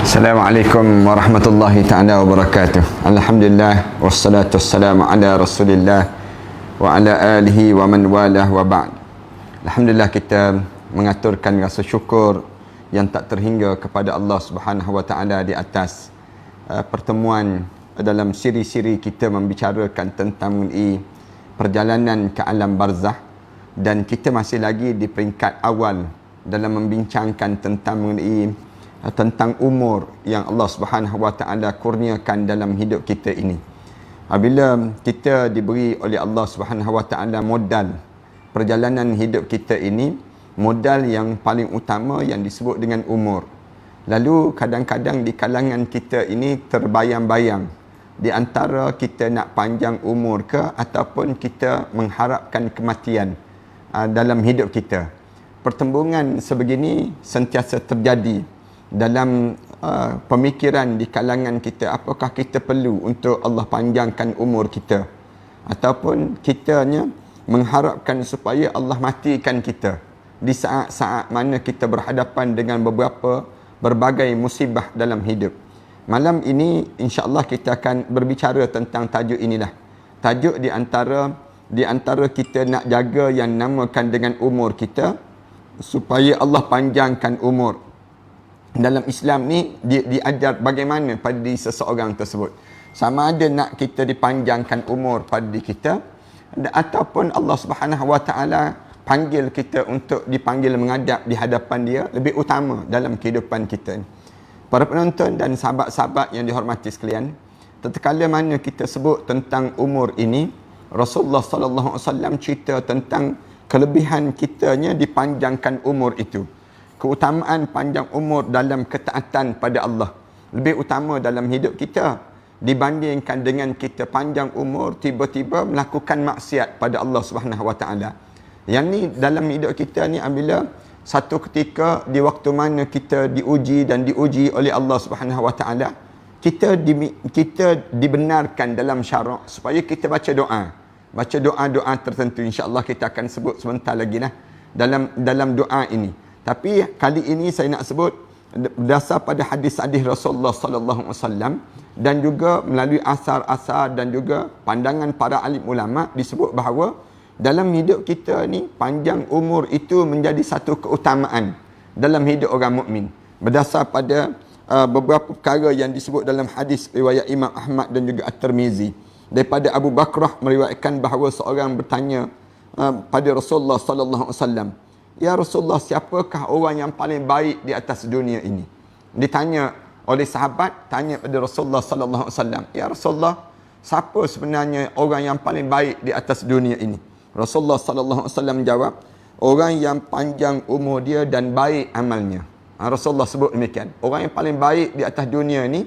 Assalamualaikum warahmatullahi ta'ala wabarakatuh. Alhamdulillah wassalatu wassalamu ala Rasulillah wa ala alihi wa man walah wa ba'd. Alhamdulillah, kita mengaturkan rasa syukur yang tak terhingga kepada Allah Subhanahu wa taala di atas pertemuan dalam siri-siri kita membicarakan tentang mengenai perjalanan ke alam barzah, dan kita masih lagi di peringkat awal dalam membincangkan tentang umur yang Allah Subhanahu wa taala kurniakan dalam hidup kita ini. Apabila kita diberi oleh Allah Subhanahu wa taala modal perjalanan hidup kita ini, modal yang paling utama yang disebut dengan umur. Lalu kadang-kadang di kalangan kita ini terbayang-bayang di antara kita nak panjang umur ke ataupun kita mengharapkan kematian dalam hidup kita. Pertembungan sebegini sentiasa terjadi dalam pemikiran di kalangan kita. Apakah kita perlu untuk Allah panjangkan umur kita, ataupun kitanya mengharapkan supaya Allah matikan kita di saat-saat mana kita berhadapan dengan berbagai musibah dalam hidup. Malam ini insya-Allah kita akan berbicara tentang tajuk inilah. Tajuk di antara kita nak jaga yang namakan dengan umur kita supaya Allah panjangkan umur. Dalam Islam ni diajar bagaimana pada diri seseorang tersebut. Sama ada nak kita dipanjangkan umur pada diri kita, ataupun Allah Subhanahu wa taala panggil kita untuk dipanggil menghadap di hadapan dia, lebih utama dalam kehidupan kita. Para penonton dan sahabat-sahabat yang dihormati sekalian, tatkala mana kita sebut tentang umur ini, Rasulullah sallallahu alaihi wasallam cerita tentang kelebihan kitanya dipanjangkan umur itu. Keutamaan panjang umur dalam ketaatan pada Allah lebih utama dalam hidup kita dibandingkan dengan kita panjang umur tiba-tiba melakukan maksiat pada Allah Subhanahu wa taala. Yang ni dalam hidup kita ni, apabila satu ketika di waktu mana kita diuji oleh Allah Subhanahu wa taala, kita dibenarkan dalam syarak supaya kita baca doa tertentu. Insya-Allah kita akan sebut sebentar lagi lah dalam doa ini. Tapi kali ini saya nak sebut berdasar pada hadis-hadis Rasulullah sallallahu alaihi wasallam dan juga melalui asar-asar dan juga pandangan para alim ulama, disebut bahawa dalam hidup kita ni panjang umur itu menjadi satu keutamaan dalam hidup orang mukmin. Berdasar pada beberapa perkara yang disebut dalam hadis riwayat Imam Ahmad dan juga At-Tirmizi, daripada Abu Bakrah meriwayatkan bahawa seorang bertanya pada Rasulullah sallallahu alaihi wasallam, "Ya Rasulullah, siapakah orang yang paling baik di atas dunia ini?" Ditanya oleh sahabat, tanya pada Rasulullah sallallahu alaihi wasallam, "Ya Rasulullah, siapa sebenarnya orang yang paling baik di atas dunia ini?" Rasulullah sallallahu alaihi wasallam jawab, "Orang yang panjang umur dia dan baik amalnya." Rasulullah sebut demikian. Orang yang paling baik di atas dunia ini,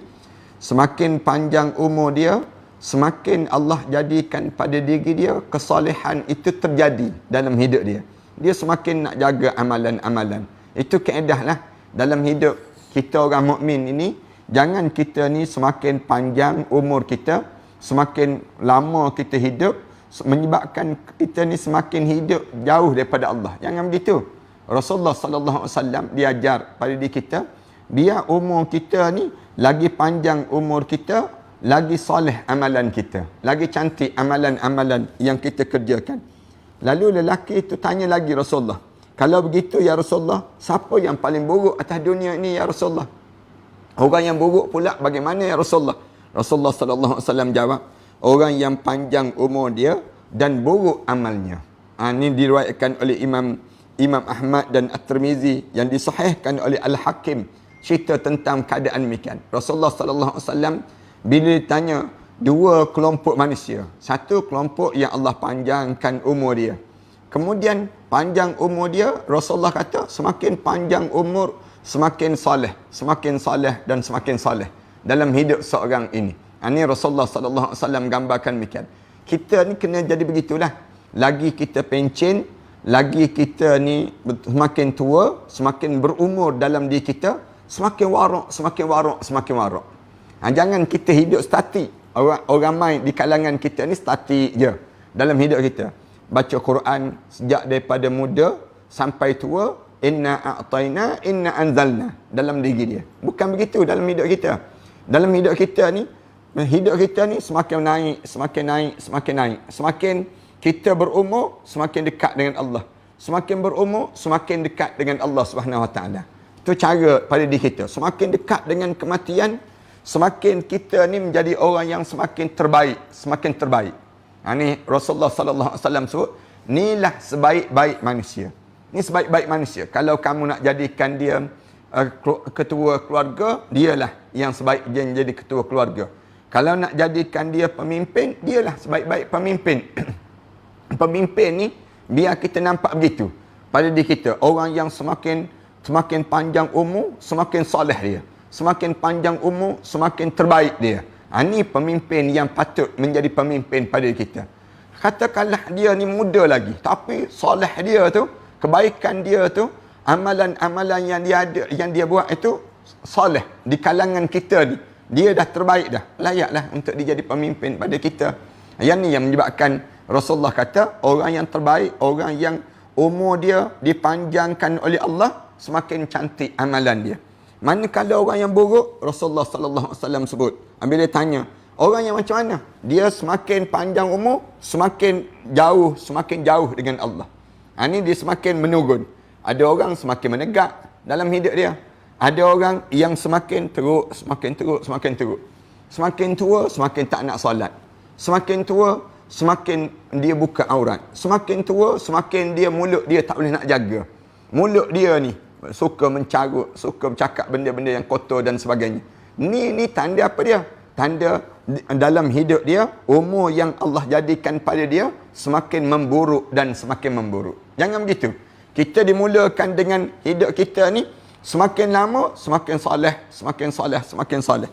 semakin panjang umur dia, semakin Allah jadikan pada diri dia kesalehan itu terjadi dalam hidup dia. Dia semakin nak jaga amalan-amalan. Itu kaedah lah dalam hidup kita orang mukmin ini. Jangan kita ni semakin panjang umur kita, semakin lama kita hidup, menyebabkan kita ni semakin hidup jauh daripada Allah. Jangan begitu. Rasulullah sallallahu alaihi wasallam diajar pada diri kita, biar umur kita ni lagi panjang umur kita, lagi soleh amalan kita, lagi cantik amalan-amalan yang kita kerjakan. Lalu lelaki itu tanya lagi Rasulullah, "Kalau begitu ya Rasulullah, siapa yang paling buruk atas dunia ini ya Rasulullah? Orang yang buruk pula bagaimana ya Rasulullah?" Rasulullah sallallahu alaihi wasallam jawab, "Orang yang panjang umur dia dan buruk amalnya." Ini diriwayatkan oleh Imam Ahmad dan At-Tirmizi, yang disahihkan oleh Al-Hakim, cerita tentang keadaan demikian. Rasulullah sallallahu alaihi wasallam bila ditanya dua kelompok manusia. Satu kelompok yang Allah panjangkan umur dia. Kemudian panjang umur dia, Rasulullah kata semakin panjang umur, semakin soleh dan semakin soleh dalam hidup seorang ini. Ini Rasulullah sallallahu alaihi wasallam gambarkan demikian. Kita ni kena jadi begitulah. Lagi kita pencen, lagi kita ni semakin tua, semakin berumur dalam diri kita, semakin warak. Jangan kita hidup statik. Orang ramai di kalangan kita ni statik je dalam hidup kita. Baca Quran sejak daripada muda sampai tua, inna a'tayna, inna anzalna dalam diri dia. Bukan begitu dalam hidup kita. Dalam hidup kita ni semakin naik, semakin naik, semakin naik. Semakin kita berumur, semakin dekat dengan Allah. Semakin berumur, semakin dekat dengan Allah Subhanahu Wa Taala. Itu cara pada diri kita. Semakin dekat dengan kematian, semakin kita ni menjadi orang yang semakin terbaik, semakin terbaik. Ini Rasulullah sallallahu alaihi wasallam sebut, inilah sebaik-baik manusia. Ini sebaik-baik manusia. Kalau kamu nak jadikan dia ketua keluarga, dialah yang sebaik yang jadi ketua keluarga. Kalau nak jadikan dia pemimpin, dialah sebaik-baik pemimpin. Pemimpin ni biar kita nampak begitu pada diri kita. Orang yang semakin panjang umur, semakin soleh dia. Semakin panjang umur, semakin terbaik dia. Ini pemimpin yang patut menjadi pemimpin pada kita. Katakanlah dia ni muda lagi, tapi soleh dia tu, kebaikan dia tu, amalan-amalan yang dia ada, yang dia buat itu soleh di kalangan kita ni. Dia dah terbaik dah. Layaklah untuk dia jadi pemimpin pada kita. Yang ni yang menyebabkan Rasulullah kata, orang yang terbaik, orang yang umur dia dipanjangkan oleh Allah, semakin cantik amalan dia. Manakala orang yang buruk, Rasulullah sallallahu alaihi wasallam sebut, bila dia tanya, orang yang macam mana? Dia semakin panjang umur, semakin jauh dengan Allah. Ini dia semakin menurun. Ada orang semakin menegak dalam hidup dia. Ada orang yang semakin teruk. Semakin tua, semakin tak nak solat. Semakin tua, semakin dia buka aurat. Semakin tua, semakin mulut dia tak boleh nak jaga. Mulut dia ni suka mencarut, suka bercakap benda-benda yang kotor dan sebagainya. Ni tanda apa dia? Tanda dalam hidup dia, umur yang Allah jadikan pada dia semakin memburuk dan semakin memburuk. Jangan begitu. Kita dimulakan dengan hidup kita ni, semakin lama semakin soleh, semakin soleh, semakin soleh.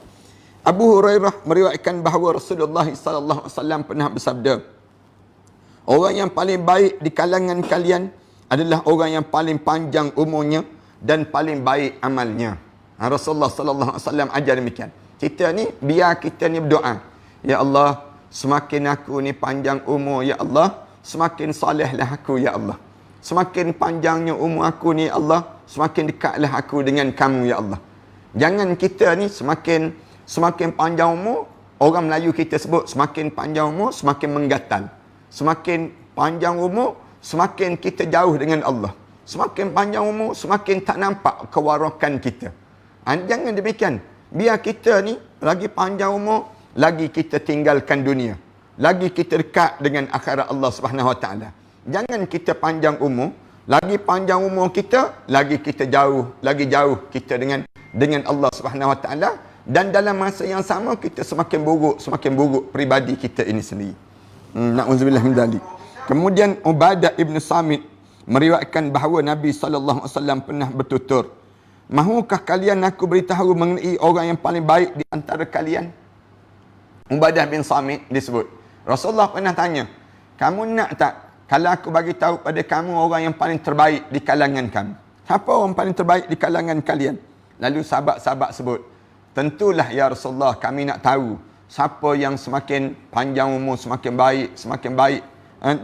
Abu Hurairah meriwayatkan bahawa Rasulullah sallallahu alaihi wasallam pernah bersabda, orang yang paling baik di kalangan kalian adalah orang yang paling panjang umurnya dan paling baik amalnya. Rasulullah sallallahu alaihi wasallam ajar demikian. Kita ni, biar kita ni berdoa, ya Allah, semakin aku ni panjang umur, ya Allah, semakin solehlah aku, ya Allah. Semakin panjangnya umur aku ni, ya Allah, semakin dekatlah aku dengan kamu, ya Allah. Jangan kita ni semakin panjang umur, orang Melayu kita sebut semakin panjang umur, semakin menggatal. Semakin panjang umur, semakin kita jauh dengan Allah. Semakin panjang umur, semakin tak nampak kewarakan kita. Jangan demikian. Biar kita ni lagi panjang umur, lagi kita tinggalkan dunia. Lagi kita dekat dengan akhirat Allah Subhanahu Wa Taala. Jangan kita panjang umur, lagi panjang umur kita, lagi kita jauh, lagi jauh kita dengan Allah Subhanahu Wa Taala, dan dalam masa yang sama kita semakin buruk pribadi kita ini sendiri. Na'udzubillah min dzalik. Kemudian Ubadah ibn Samit meriwayatkan bahawa Nabi sallallahu alaihi wasallam pernah bertutur, mahukah kalian aku beritahu mengenai orang yang paling baik di antara kalian? Ubadah bin Samit disebut, Rasulullah pernah tanya, kamu nak tak kalau aku bagi tahu pada kamu orang yang paling terbaik di kalangan kamu? Siapa orang paling terbaik di kalangan kalian? Lalu sahabat-sahabat sebut, tentulah ya Rasulullah, kami nak tahu siapa yang semakin panjang umur, semakin baik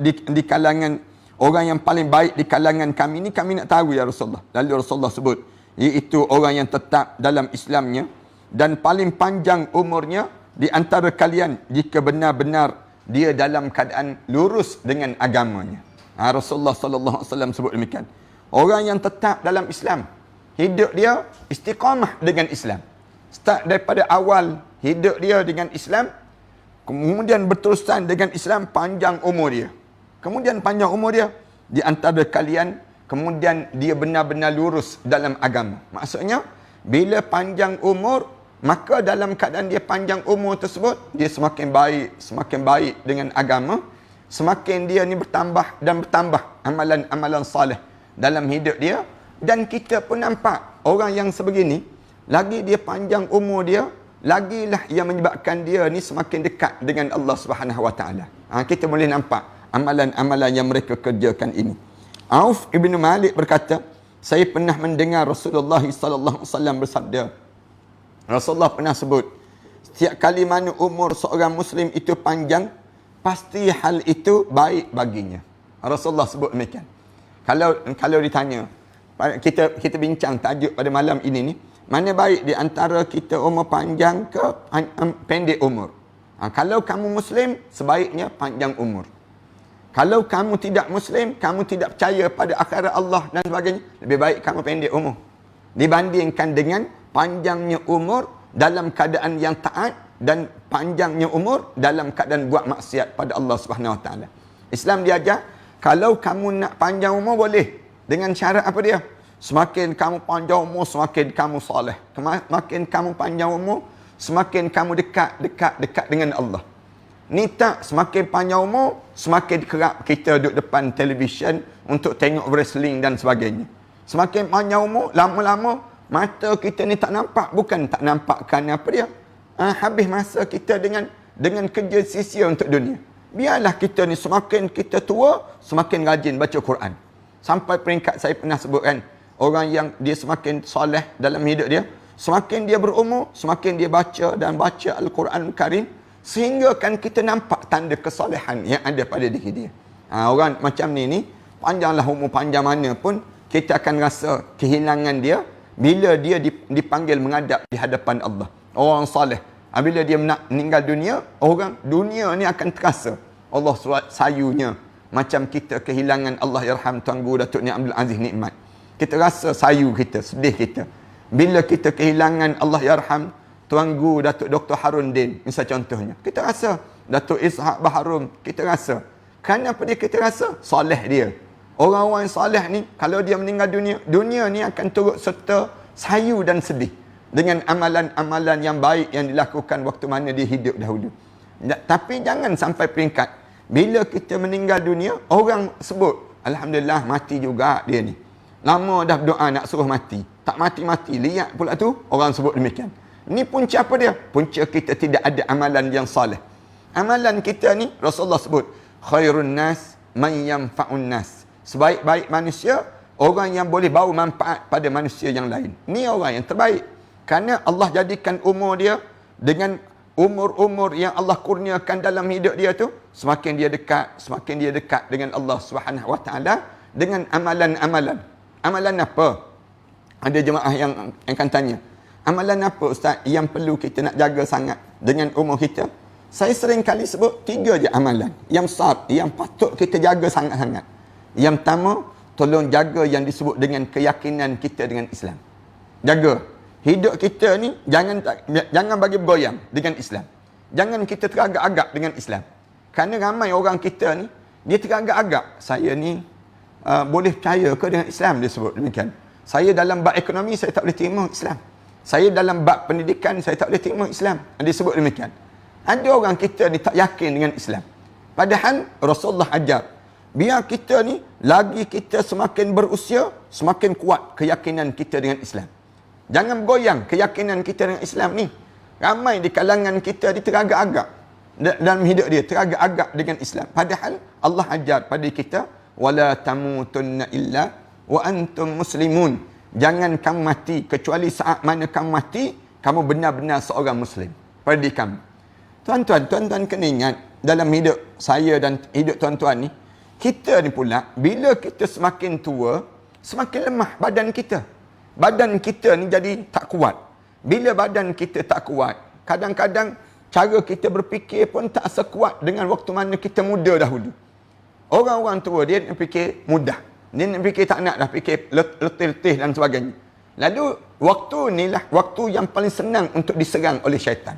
di kalangan orang yang paling baik di kalangan kami ni, kami nak tahu ya Rasulullah. Lalu Rasulullah sebut, iaitu orang yang tetap dalam Islamnya dan paling panjang umurnya di antara kalian jika benar-benar dia dalam keadaan lurus dengan agamanya. Rasulullah sallallahu alaihi wasallam sebut demikian. Orang yang tetap dalam Islam, hidup dia istiqamah dengan Islam. Start daripada awal hidup dia dengan Islam, kemudian berterusan dengan Islam panjang umur dia. Kemudian panjang umur dia di antara kalian, kemudian dia benar-benar lurus dalam agama. Maksudnya, bila panjang umur, maka dalam keadaan dia panjang umur tersebut, dia semakin baik dengan agama, semakin dia ni bertambah amalan-amalan salih dalam hidup dia. Dan kita pun nampak orang yang sebegini, lagi dia panjang umur dia, lagilah yang menyebabkan dia ni semakin dekat dengan Allah Subhanahu Wa Taala. Kita boleh nampak amalan-amalan yang mereka kerjakan ini. Auf ibn Malik berkata, saya pernah mendengar Rasulullah sallallahu alaihi wasallam bersabda. Rasulullah pernah sebut, setiap kali mana umur seorang Muslim itu panjang, pasti hal itu baik baginya. Rasulullah sebut demikian. Kalau ditanya, kita bincang tajuk pada malam ini ni, mana baik di antara kita umur panjang ke pendek umur. Kalau kamu Muslim, sebaiknya panjang umur. Kalau kamu tidak Muslim, kamu tidak percaya pada akhirat Allah dan sebagainya, lebih baik kamu pendek umur. Dibandingkan dengan panjangnya umur dalam keadaan yang taat dan panjangnya umur dalam keadaan buat maksiat pada Allah Subhanahu Wa Taala. Islam diajar, kalau kamu nak panjang umur boleh. Dengan syarat apa dia? Semakin kamu panjang umur, semakin kamu soleh. Semakin kamu panjang umur, semakin kamu dekat dengan Allah. Ni tak, semakin panjang umur, semakin kerap kita duduk depan televisyen untuk tengok wrestling dan sebagainya. Semakin panjang umur, lama-lama mata kita ni tak nampak. Bukan tak nampak kerana apa dia? Habis masa kita dengan kerja sia-sia untuk dunia. Biarlah kita ni semakin kita tua, semakin rajin baca Quran. Sampai peringkat saya pernah sebutkan, orang yang dia semakin soleh dalam hidup dia, semakin dia berumur, semakin dia baca dan baca Al-Quran Karim, sehingga kan kita nampak tanda kesolehan yang ada pada diri dia. Orang macam ni, panjanglah umur panjang mana pun, kita akan rasa kehilangan dia bila dia dipanggil menghadap di hadapan Allah. Orang soleh, bila dia nak meninggal dunia, orang dunia ni akan terasa Allah sayunya. Macam kita kehilangan Allah yarham Tuan Guru Datuk Ni Abdul Aziz Nikmat. Kita rasa sayu kita, sedih kita. Bila kita kehilangan Allah yarham Tuan Guru Datuk Dr. Harun Din, misal contohnya. Kita rasa Datuk Ishak Baharum, kita rasa. Kenapa dia kita rasa? Soleh dia. Orang-orang soleh ni, kalau dia meninggal dunia, dunia ni akan turut serta sayu dan sedih. Dengan amalan-amalan yang baik yang dilakukan waktu mana dia hidup dahulu. Tapi jangan sampai peringkat bila kita meninggal dunia, orang sebut, Alhamdulillah mati juga dia ni. Lama dah berdoa nak suruh mati. Tak mati-mati, lihat pula tu, orang sebut demikian. Ini punca apa dia? Punca kita tidak ada amalan yang soleh. Amalan kita ni, Rasulullah sebut, khairun nas man yanfa'un nas. Sebaik-baik manusia, orang yang boleh bawa manfaat pada manusia yang lain. Ni orang yang terbaik. Kerana Allah jadikan umur dia dengan umur-umur yang Allah kurniakan dalam hidup dia tu, semakin dia dekat dengan Allah Subhanahu Wa Taala dengan amalan-amalan. Amalan apa? Ada jemaah yang akan tanya, amalan apa Ustaz yang perlu kita nak jaga sangat dengan umur kita? Saya sering kali sebut 3 je amalan yang besar, yang patut kita jaga sangat-sangat. Yang pertama, tolong jaga yang disebut dengan keyakinan kita dengan Islam. Jaga. Hidup kita ni jangan bagi bergoyang dengan Islam. Jangan kita teragak-agak dengan Islam. Kerana ramai orang kita ni, dia teragak-agak. Saya ni boleh percaya ke dengan Islam, dia sebut demikian. Saya dalam bab ekonomi, saya tak boleh terima Islam. Saya dalam bab pendidikan, saya tak boleh terima Islam. Dia sebut demikian. Ada orang kita ni tak yakin dengan Islam. Padahal Rasulullah ajar, biar kita ni, lagi kita semakin berusia, semakin kuat keyakinan kita dengan Islam. Jangan bergoyang keyakinan kita dengan Islam ni. Ramai di kalangan kita dia teragak-agak dalam hidup dia, teragak-agak dengan Islam. Padahal Allah ajar pada kita, wala tamutunna illa wa antum muslimun. Jangan kamu mati kecuali saat mana kamu mati, kamu benar-benar seorang Muslim. Pada kamu. Tuan-tuan kena ingat, dalam hidup saya dan hidup tuan-tuan ni, kita ni pula, bila kita semakin tua, semakin lemah badan kita. Badan kita ni jadi tak kuat. Bila badan kita tak kuat, kadang-kadang cara kita berfikir pun tak sekuat dengan waktu mana kita muda dahulu. Orang-orang tua dia nak fikir mudah. Dia nak fikir tak nak dah, fikir letih-letih dan sebagainya. Lalu waktu ni lah waktu yang paling senang untuk diserang oleh syaitan.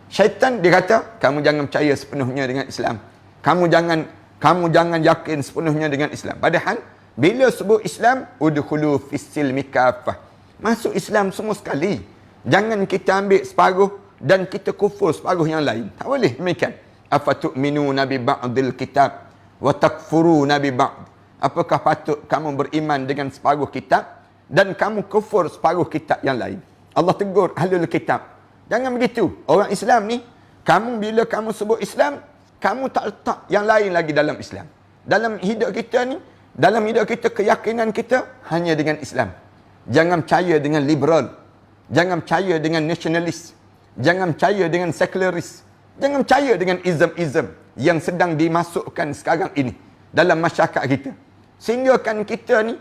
Syaitan dia kata, kamu jangan percaya sepenuhnya dengan Islam. Kamu jangan yakin sepenuhnya dengan Islam. Padahal bila sebut Islam, udkhulu fis-silmi kaffah. Masuk Islam semua sekali. Jangan kita ambil separuh dan kita kufur separuh yang lain. Tak boleh demikian. Afatu'minuna bi ba'dil kitab wa takfuruna bi ba'd. Apakah patut kamu beriman dengan separuh kitab dan kamu kufur separuh kitab yang lain? Allah tegur ahlul kitab. Jangan begitu. Orang Islam ni, bila kamu sebut Islam, kamu tak letak yang lain lagi dalam Islam. Dalam hidup kita ni, dalam hidup kita, keyakinan kita hanya dengan Islam. Jangan percaya dengan liberal. Jangan percaya dengan nasionalis. Jangan percaya dengan sekularis. Jangan percaya dengan ism-ism yang sedang dimasukkan sekarang ini dalam masyarakat kita. Sehingga kan kita ni,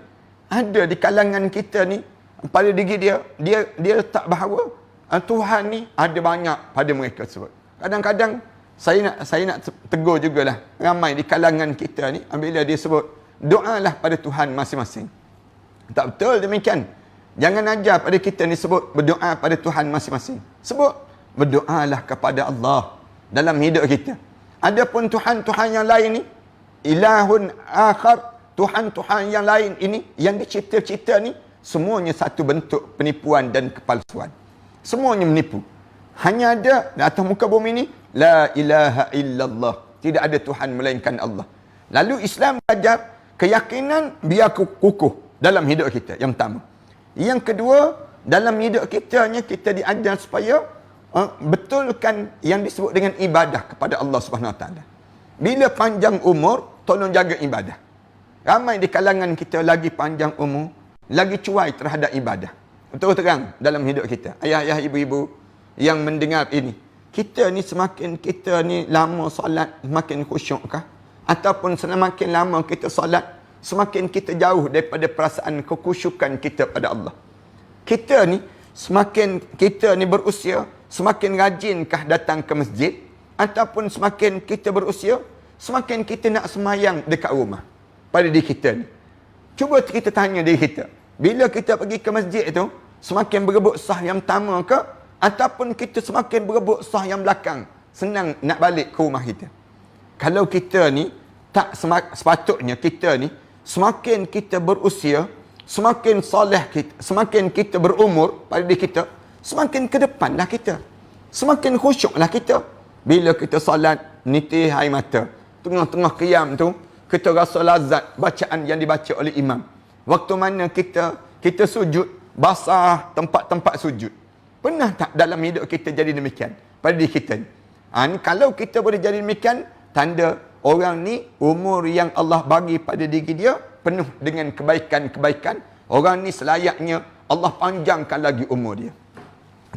Ada di kalangan kita ni, pada diri dia tak bahawa Tuhan ni ada banyak pada mereka sebut. Kadang-kadang saya nak tegur jugalah ramai di kalangan kita ni, bila dia sebut doalah pada Tuhan masing-masing. Tak betul demikian. Jangan ajar pada kita ni sebut berdoa pada Tuhan masing-masing. Sebut berdoalah kepada Allah dalam hidup kita. Adapun Tuhan-Tuhan yang lain ni, ilahun akhar, Tuhan-Tuhan yang lain ini, yang dicipta-cipta ni, semuanya satu bentuk penipuan dan kepalsuan. Semuanya menipu. Hanya ada di atas muka bumi ni, la ilaha illallah. Tidak ada Tuhan melainkan Allah. Lalu Islam ajar keyakinan biar kukuh dalam hidup kita. Yang pertama. Yang kedua, dalam hidup kita diajar supaya betulkan yang disebut dengan ibadah kepada Allah Subhanahu Wa Taala. Bila panjang umur, tolong jaga ibadah. Ramai di kalangan kita lagi panjang umur, lagi cuai terhadap ibadah. Betul terang dalam hidup kita. Ayah-ayah, ibu-ibu yang mendengar ini, kita ni semakin kita ni lama solat, semakin khusyukkah? Ataupun semakin lama kita solat, semakin kita jauh daripada perasaan kekhusyukan kita pada Allah. Kita ni semakin kita ni berusia, semakin rajinkah datang ke masjid? Ataupun semakin kita berusia, semakin kita nak semayang dekat rumah pada diri kita ni. Cuba kita tanya diri kita, bila kita pergi ke masjid tu, semakin berebut sah yang pertama ke? Ataupun kita semakin berebut sah yang belakang, senang nak balik ke rumah kita? Kalau kita ni tak sepatutnya kita ni, semakin kita berusia, semakin soleh kita, semakin kita berumur pada diri kita, semakin ke depanlah kita, semakin khusyuklah kita. Bila kita solat, nitih air mata, tengah-tengah qiyam tu, kita rasa lazat bacaan yang dibaca oleh imam. Waktu mana kita sujud, basah tempat-tempat sujud. Pernah tak dalam hidup kita jadi demikian pada diri kita ni? Kalau kita boleh jadi demikian, tanda orang ni umur yang Allah bagi pada diri dia penuh dengan kebaikan-kebaikan. Orang ni selayaknya Allah panjangkan lagi umur dia.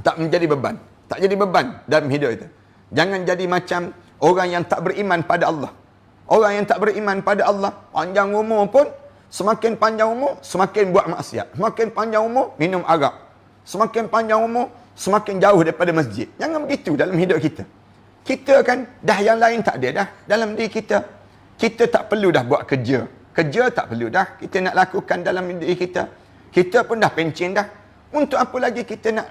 Tak menjadi beban. Tak jadi beban dalam hidup itu. Jangan jadi macam orang yang tak beriman pada Allah. Orang yang tak beriman pada Allah, panjang umur pun, semakin panjang umur, semakin buat maksiat. Semakin panjang umur, minum arak. Semakin panjang umur, semakin jauh daripada masjid. Jangan begitu dalam hidup kita. Kita kan, dah yang lain tak ada dah dalam diri kita. Kita tak perlu dah buat kerja. Kerja tak perlu dah kita nak lakukan dalam diri kita. Kita pun dah pencen dah. Untuk apa lagi kita nak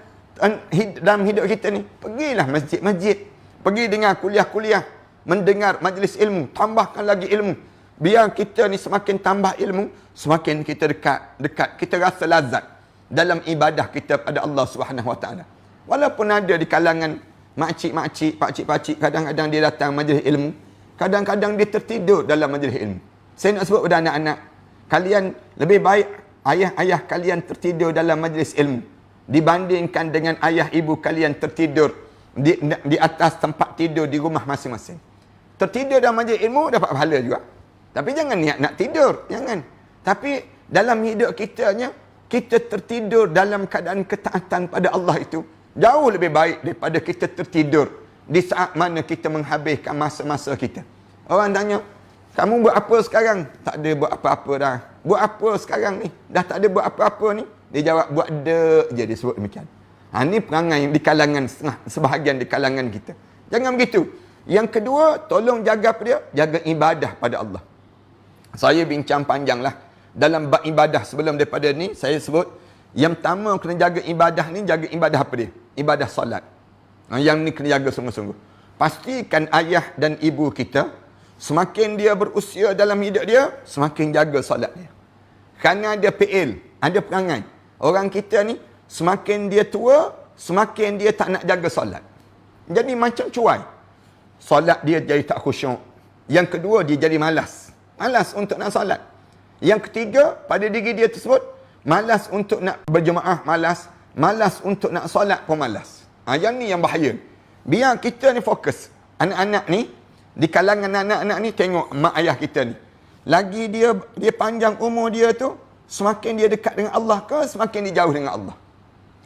dalam hidup kita ni? Pergilah masjid-masjid. Pergi dengar kuliah-kuliah. Mendengar majlis ilmu. Tambahkan lagi ilmu. Biar kita ni semakin tambah ilmu, semakin kita dekat. Kita rasa lazat dalam ibadah kita pada Allah Subhanahu Wa Taala. Walaupun ada di kalangan makcik-makcik, pakcik-pakcik, kadang-kadang dia datang majlis ilmu, kadang-kadang dia tertidur dalam majlis ilmu. Saya nak sebut kepada anak-anak, kalian lebih baik ayah-ayah kalian tertidur dalam majlis ilmu dibandingkan dengan ayah ibu kalian tertidur di atas tempat tidur di rumah masing-masing. Tertidur dalam majlis ilmu dapat pahala juga. Tapi jangan niat nak tidur, jangan. Tapi dalam hidup kitanya, kita tertidur dalam keadaan ketaatan pada Allah itu jauh lebih baik daripada kita tertidur di saat mana kita menghabiskan masa-masa kita. Orang tanya, kamu buat apa sekarang? Tak ada buat apa-apa dah. Buat apa sekarang ni? Dah tak ada buat apa-apa ni? Dia jawab, buat dek je, dia sebut demikian. Ini perangai di kalangan, sebahagian di kalangan kita. Jangan begitu. Yang kedua, tolong jaga apa dia? Jaga ibadah pada Allah. Saya bincang panjanglah dalam bab ibadah sebelum daripada ni. Saya sebut yang pertama kena jaga ibadah ni, jaga ibadah apa dia? Ibadah solat. Yang ni kena jaga sungguh-sungguh. Pastikan ayah dan ibu kita, semakin dia berusia dalam hidup dia, semakin jaga solat dia. Kerana ada PL, ada perangai. Orang kita ni semakin dia tua, semakin dia tak nak jaga solat. Jadi macam cuai. Solat dia jadi tak khusyuk. Yang kedua, dia jadi malas. Malas untuk nak solat. Yang ketiga, pada diri dia tersebut, malas untuk nak berjemaah, malas. Malas untuk nak solat pun malas. Yang ni yang bahaya. Biar kita ni fokus. Anak-anak ni, di kalangan anak-anak ni, tengok mak ayah kita ni. Lagi dia panjang umur dia tu, semakin dia dekat dengan Allah ke, semakin dia jauh dengan Allah.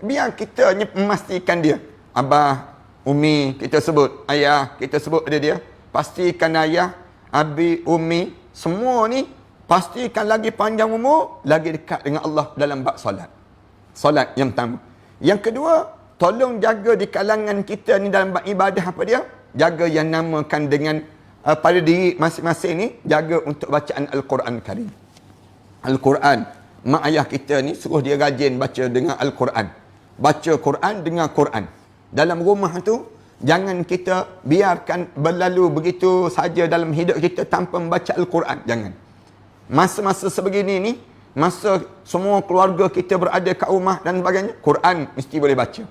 Biar kita ni memastikan dia. Abah, Umi, kita sebut. Ayah, kita sebut pada dia. Pastikan ayah, abi, umi, semua ni pastikan lagi panjang umur, lagi dekat dengan Allah dalam bab solat. Solat yang pertama. Yang kedua, tolong jaga di kalangan kita ni dalam bab ibadah apa dia? Jaga yang namakan dengan pada diri masing-masing ni, jaga untuk bacaan Al-Quran Karim. Al-Quran, mak ayah kita ni suruh dia rajin baca dengan Al-Quran. Baca Quran dengan Quran. Dalam rumah tu, jangan kita biarkan berlalu begitu saja dalam hidup kita tanpa membaca Al-Quran. Jangan. Masa-masa sebegini ni, masa semua keluarga kita berada kat rumah dan sebagainya, Quran mesti boleh baca.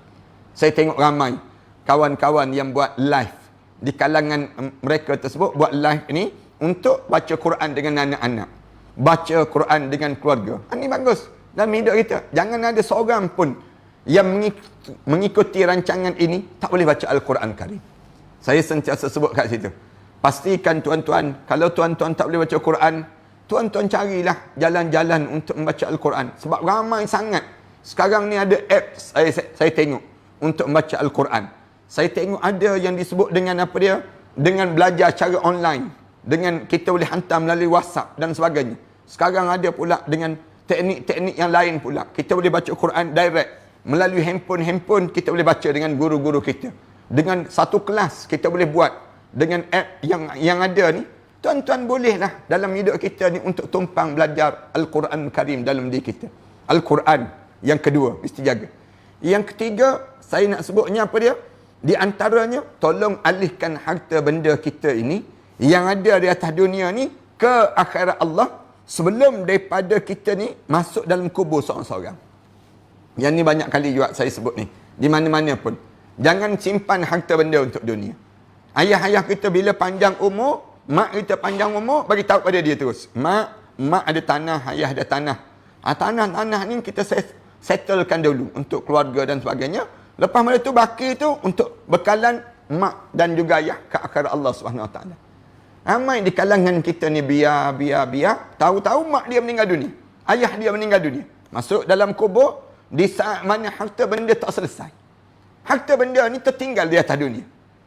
Saya tengok ramai kawan-kawan yang buat live di kalangan mereka tersebut, buat live ni untuk baca Quran dengan anak-anak. Baca Quran dengan keluarga. Ini bagus dalam hidup kita. Jangan ada seorang pun yang mengikuti rancangan ini tak boleh baca Al-Quran Karim. Saya sentiasa sebut kat situ. Pastikan tuan-tuan, kalau tuan-tuan tak boleh baca Quran, tuan-tuan carilah jalan-jalan untuk membaca Al-Quran. Sebab ramai sangat. Sekarang ni ada apps saya tengok untuk membaca Al-Quran. Saya tengok ada yang disebut dengan apa dia? Dengan belajar cara online. Dengan kita boleh hantar melalui WhatsApp dan sebagainya. Sekarang ada pula dengan teknik-teknik yang lain pula. Kita boleh baca Quran direct. Melalui handphone kita boleh baca dengan guru-guru kita. Dengan satu kelas kita boleh buat. Dengan app yang ada ni. Tuan-tuan bolehlah dalam hidup kita ni untuk tumpang belajar Al-Quran Karim dalam diri kita. Al-Quran yang kedua, mesti jaga. Yang ketiga, saya nak sebutnya apa dia? Di antaranya, tolong alihkan harta benda kita ini yang ada di atas dunia ni ke akhirat Allah sebelum daripada kita ni masuk dalam kubur seorang-seorang. Yang ni banyak kali juga saya sebut ni. Di mana-mana pun. Jangan simpan harta benda untuk dunia. Ayah-ayah kita bila panjang umur, mak kita panjang umur, bagi tahu pada dia terus. Mak ada tanah, ayah ada tanah. Tanah-tanah ni kita settlekan dulu untuk keluarga dan sebagainya. Lepas pada tu baki tu untuk bekalan mak dan juga ayah ke akhirat Allah SWT. Ramai di kalangan kita ni biar. Tahu-tahu mak dia meninggal dunia. Ayah dia meninggal dunia. Masuk dalam kubur di saat mana harta benda tak selesai. Harta benda ni tertinggal di atas dunia.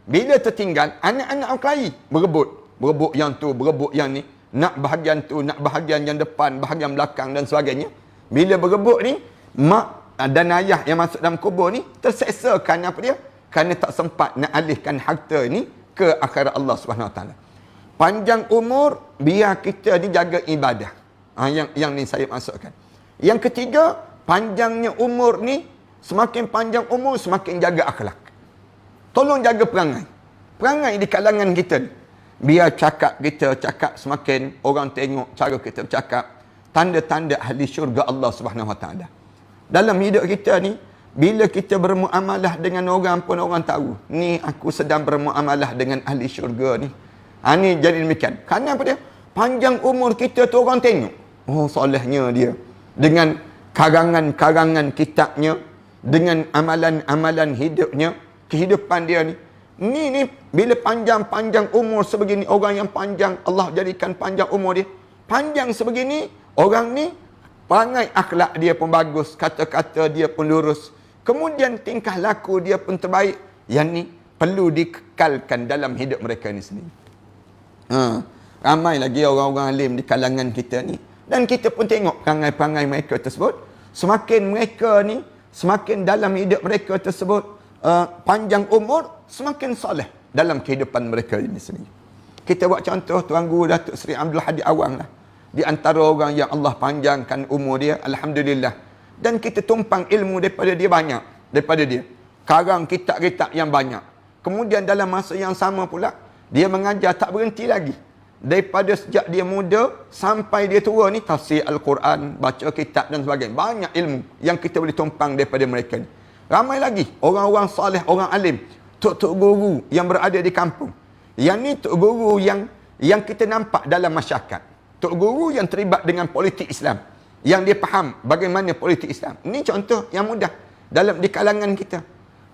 Bila tertinggal, anak-anak orang kelahi berebut. Berebut yang tu, berebut yang ni. Nak bahagian tu, nak bahagian yang depan, bahagian belakang dan sebagainya. Bila berebut ni, mak dan ayah yang masuk dalam kubur ni terseksa kerana apa dia? Kerana tak sempat nak alihkan harta ni ke akhirat Allah SWT. Panjang umur, biar kita ni jaga ibadah. Yang ni saya masukkan. Yang ketiga, panjangnya umur ni, semakin panjang umur, semakin jaga akhlak. Tolong jaga perangai. Perangai di kalangan kita ni. Biar cakap kita cakap semakin orang tengok cara kita bercakap. Tanda-tanda ahli syurga Allah SWT. Dalam hidup kita ni, bila kita bermuamalah dengan orang pun orang tahu. Ni aku sedang bermuamalah dengan ahli syurga ni. Ni jadi demikian. Kerana apa dia? Panjang umur kita tu orang tengok. Oh, solehnya dia. Dengan karangan-karangan kitabnya. Dengan amalan-amalan hidupnya. Kehidupan dia ni. Ni bila panjang-panjang umur sebegini, orang yang panjang, Allah jadikan panjang umur dia. Panjang sebegini, orang ni, perangai akhlak dia pun bagus, kata-kata dia pun lurus. Kemudian tingkah laku dia pun terbaik. Yang ni perlu dikekalkan dalam hidup mereka ni sendiri. Ramai lagi orang-orang alim di kalangan kita ni. Dan kita pun tengok perangai-perangai mereka tersebut. Semakin mereka ni, semakin dalam hidup mereka tersebut, panjang umur, semakin soleh dalam kehidupan mereka ini sendiri. Kita buat contoh Tuan Guru Datuk Seri Abdul Hadi Awang lah. Di antara orang yang Allah panjangkan umur dia, Alhamdulillah. Dan kita tumpang ilmu daripada dia banyak. Daripada dia. Karang kitab-kitab yang banyak. Kemudian dalam masa yang sama pula, dia mengajar tak berhenti lagi. Daripada sejak dia muda sampai dia tua ni, tafsir Al-Quran, baca kitab dan sebagainya. Banyak ilmu yang kita boleh tumpang daripada mereka ni. Ramai lagi orang-orang soleh, orang alim, tok-tok guru yang berada di kampung. Yang ni tok guru yang kita nampak dalam masyarakat. Tok guru yang terlibat dengan politik Islam. Yang dia faham bagaimana politik Islam. Ini contoh yang mudah dalam di kalangan kita.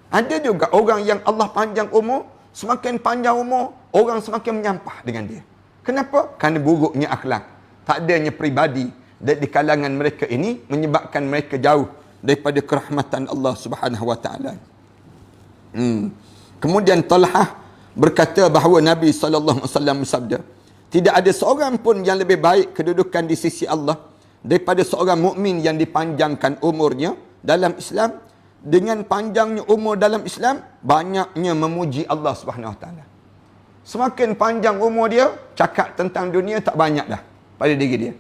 Ada juga orang yang Allah panjang umur, semakin panjang umur, orang semakin menyampah dengan dia. Kenapa? Kerana buruknya akhlak. Tak adanya peribadi di kalangan mereka ini menyebabkan mereka jauh daripada kerahmatan Allah Subhanahu wa taala. Kemudian Talhah berkata bahawa Nabi sallallahu alaihi wasallam bersabda, Tidak ada seorang pun yang lebih baik kedudukan di sisi Allah daripada seorang mukmin yang dipanjangkan umurnya dalam Islam. Dengan panjangnya umur dalam Islam, banyaknya memuji Allah Subhanahu Wa Taala. Semakin panjang umur dia, cakap tentang dunia tak banyak dah pada diri dia.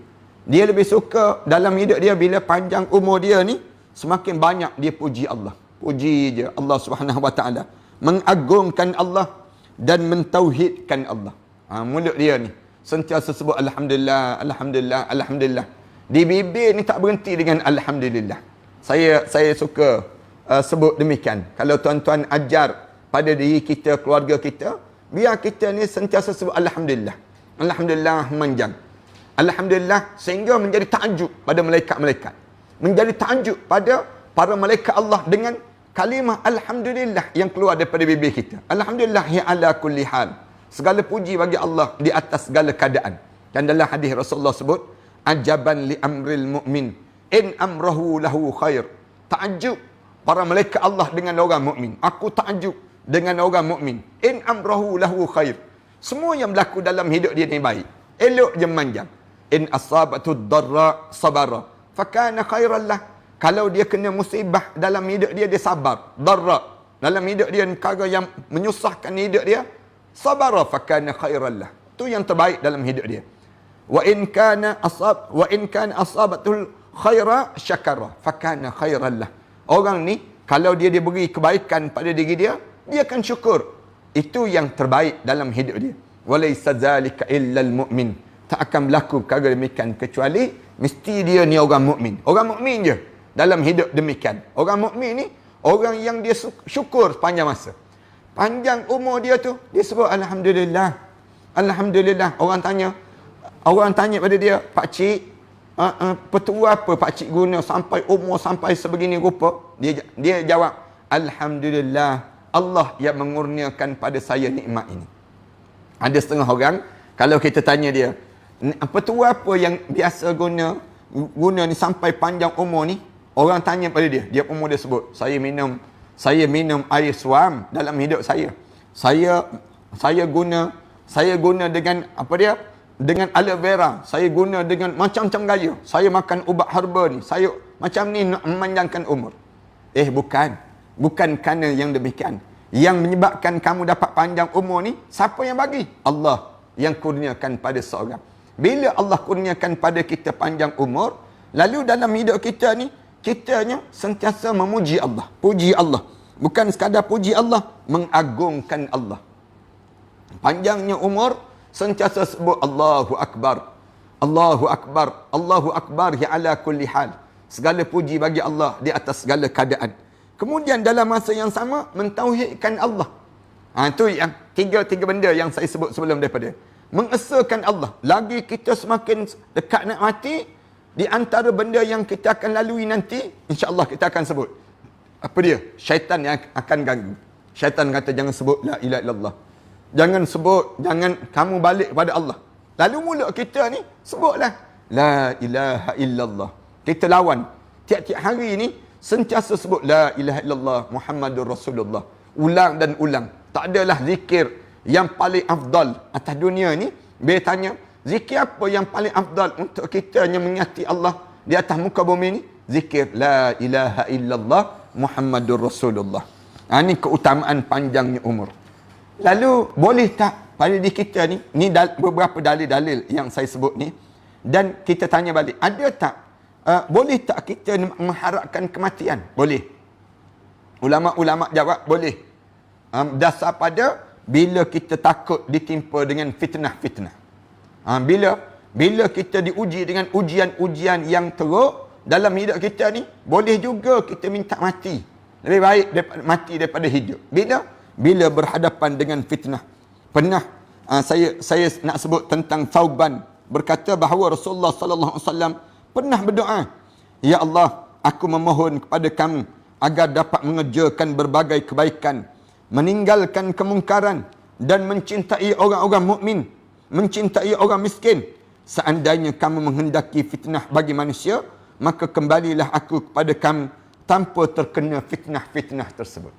Dia lebih suka dalam hidup dia bila panjang umur dia ni, semakin banyak dia puji Allah. Puji je Allah Subhanahu Wa Taala, mengagungkan Allah dan mentauhidkan Allah. Mulut dia ni sentiasa sebut alhamdulillah, alhamdulillah, alhamdulillah. Di bibir ni tak berhenti dengan alhamdulillah. Saya suka sebut demikian. Kalau tuan-tuan ajar pada diri kita, keluarga kita, biar kita ni sentiasa sebut alhamdulillah. Alhamdulillah manjang. Alhamdulillah sehingga menjadi takjub pada malaikat-malaikat. Menjadi takjub pada para malaikat Allah dengan kalimah alhamdulillah yang keluar daripada bibir kita. Alhamdulillah ya ala kulli hal. Segala puji bagi Allah di atas segala keadaan. Dan dalam hadis Rasulullah sebut, ajaban li amril mu'min in amrahu lahu khair. Takjub para malaikat Allah dengan orang mukmin. Aku takjub dengan orang mukmin. In amrahu lahu khair. Semua yang berlaku dalam hidup dia ni baik. Elok je manjang. In asabatu darra sabara fakana khairan lah. Kalau dia kena musibah dalam hidup dia, dia sabar. Darra dalam hidup dia, perkara yang menyusahkan hidup dia, sabara fakana khairan lah. Itu yang terbaik dalam hidup dia. Wa in kana asabatul khaira syakara fakana khairan lah. Orang ni kalau dia diberi kebaikan pada diri dia, dia akan syukur. Itu yang terbaik dalam hidup dia. Walaysa zalika illal mu'min. Tak akan berlaku perkara demikian kecuali mesti dia ni orang mukmin. Orang mukmin je dalam hidup demikian. Orang mukmin ni orang yang dia syukur sepanjang masa. Panjang umur dia tu, dia sebut alhamdulillah. Alhamdulillah. Orang tanya pada dia, pak cik, petua apa pak cik guna sampai umur sampai sebegini rupa? Dia jawab, alhamdulillah, Allah yang mengurniakan pada saya nikmat ini. Ada setengah orang, kalau kita tanya dia, petua apa yang biasa guna ni sampai panjang umur ni? Orang tanya pada dia, dia umur dia sebut, saya minum air suam dalam hidup saya. Saya guna dengan apa dia? Dengan aloe vera. Saya guna dengan macam-macam gaya. Saya makan ubat herba ni. Saya macam ni nak memanjangkan umur. Bukan kerana yang demikian. Yang menyebabkan kamu dapat panjang umur ni, siapa yang bagi? Allah yang kurniakan pada seorang. Bila Allah kurniakan pada kita panjang umur, lalu dalam hidup kita ni, kitanya sentiasa memuji Allah. Puji Allah. Bukan sekadar puji Allah, mengagungkan Allah. Panjangnya umur, sentiasa sebut Allahu Akbar. Allahu Akbar. Allahu Akbar ya ala kulli hal. Segala puji bagi Allah di atas segala keadaan. Kemudian dalam masa yang sama, mentauhidkan Allah. Itu yang tiga benda yang saya sebut sebelum daripada. Mengesahkan Allah. Lagi kita semakin dekat nak mati, di antara benda yang kita akan lalui nanti, insya-Allah kita akan sebut. Apa dia? Syaitan yang akan ganggu. Syaitan kata jangan sebut la ilaha illallah. Jangan kamu balik kepada Allah. Lalu mulut kita ni sebutlah la ilaha illallah. Kita lawan. Tiap-tiap hari ni sentiasa sebut la ilaha illallah Muhammadur Rasulullah. Ulang dan ulang. Tak adalah zikir yang paling afdal atas dunia ni. Bila tanya, zikir apa yang paling afdal untuk kita yang mengingati Allah di atas muka bumi ni? Zikir la ilaha illallah Muhammadur Rasulullah. Ini keutamaan panjangnya umur. Lalu boleh tak pada diri kita ni beberapa dalil-dalil yang saya sebut ni, dan kita tanya balik, ada tak boleh tak kita mengharapkan kematian? Boleh. Ulama-ulama jawab boleh. Dasar pada bila kita takut ditimpa dengan fitnah-fitnah. Bila kita diuji dengan ujian-ujian yang teruk dalam hidup kita ni, boleh juga kita minta mati. Lebih baik mati daripada hidup. Bila berhadapan dengan fitnah. Pernah saya nak sebut tentang Thauban berkata bahawa Rasulullah sallallahu alaihi wasallam pernah berdoa, ya Allah, aku memohon kepada kamu agar dapat mengerjakan berbagai kebaikan, meninggalkan kemungkaran dan mencintai orang-orang mukmin, mencintai orang miskin. Seandainya kamu menghendaki fitnah bagi manusia, maka kembalilah aku kepada kamu tanpa terkena fitnah-fitnah tersebut.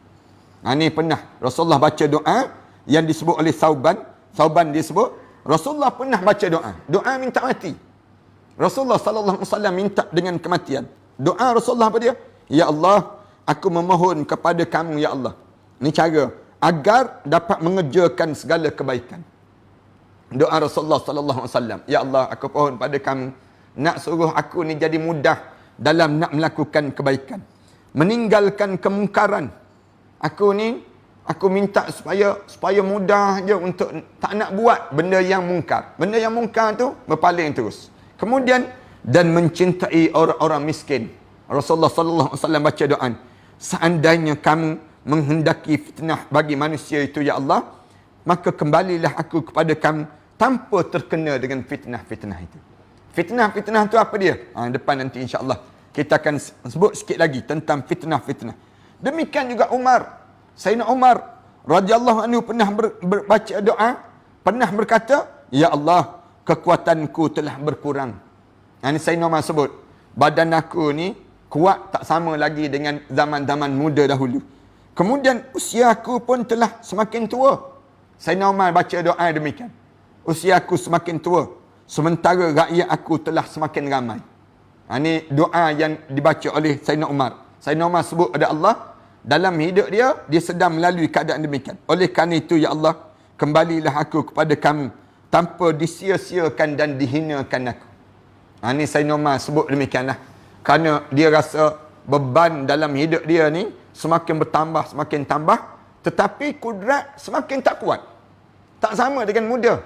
Ini pernah Rasulullah baca doa yang disebut oleh Thauban. Thauban disebut, Rasulullah pernah baca doa. Doa minta mati. Rasulullah sallallahu alaihi wasallam minta dengan kematian. Doa Rasulullah apa dia? Ya Allah, aku memohon kepada kamu ya Allah. Ini cara agar dapat mengerjakan segala kebaikan. Doa Rasulullah sallallahu alaihi wasallam. Ya Allah, aku mohon pada kamu nak suruh aku ni jadi mudah dalam nak melakukan kebaikan. Meninggalkan kemungkaran. Aku minta supaya mudah je untuk tak nak buat benda yang mungkar. Benda yang mungkar tu berpaling terus. Kemudian dan mencintai orang-orang miskin. Rasulullah sallallahu alaihi wasallam baca doa, seandainya kamu menghendaki fitnah bagi manusia itu ya Allah, maka kembalilah aku kepada kamu tanpa terkena dengan fitnah-fitnah itu. Fitnah-fitnah itu apa dia? Depan nanti insya-Allah kita akan sebut sikit lagi tentang fitnah-fitnah. Demikian juga Umar. Sayyidina Umar radhiyallahu anhu pernah baca doa, pernah berkata, ya Allah, kekuatanku telah berkurang. Ini Sayyidina Umar sebut, badan aku ni kuat tak sama lagi dengan zaman-zaman muda dahulu. Kemudian usia aku pun telah semakin tua. Sayyidina Umar baca doa demikian. Usia aku semakin tua, sementara rakyat aku telah semakin ramai. Ini doa yang dibaca oleh Sayyidina Umar. Sayyidina Umar sebut ada Allah, dalam hidup dia sedang melalui keadaan demikian. Oleh kerana itu, ya Allah, kembalilah aku kepada kamu tanpa disia-siakan dan dihinakan aku. Ini Sayyidina Umar sebut demikianlah. Kerana dia rasa beban dalam hidup dia ni semakin bertambah, semakin tambah. Tetapi kudrat semakin tak kuat. Tak sama dengan muda.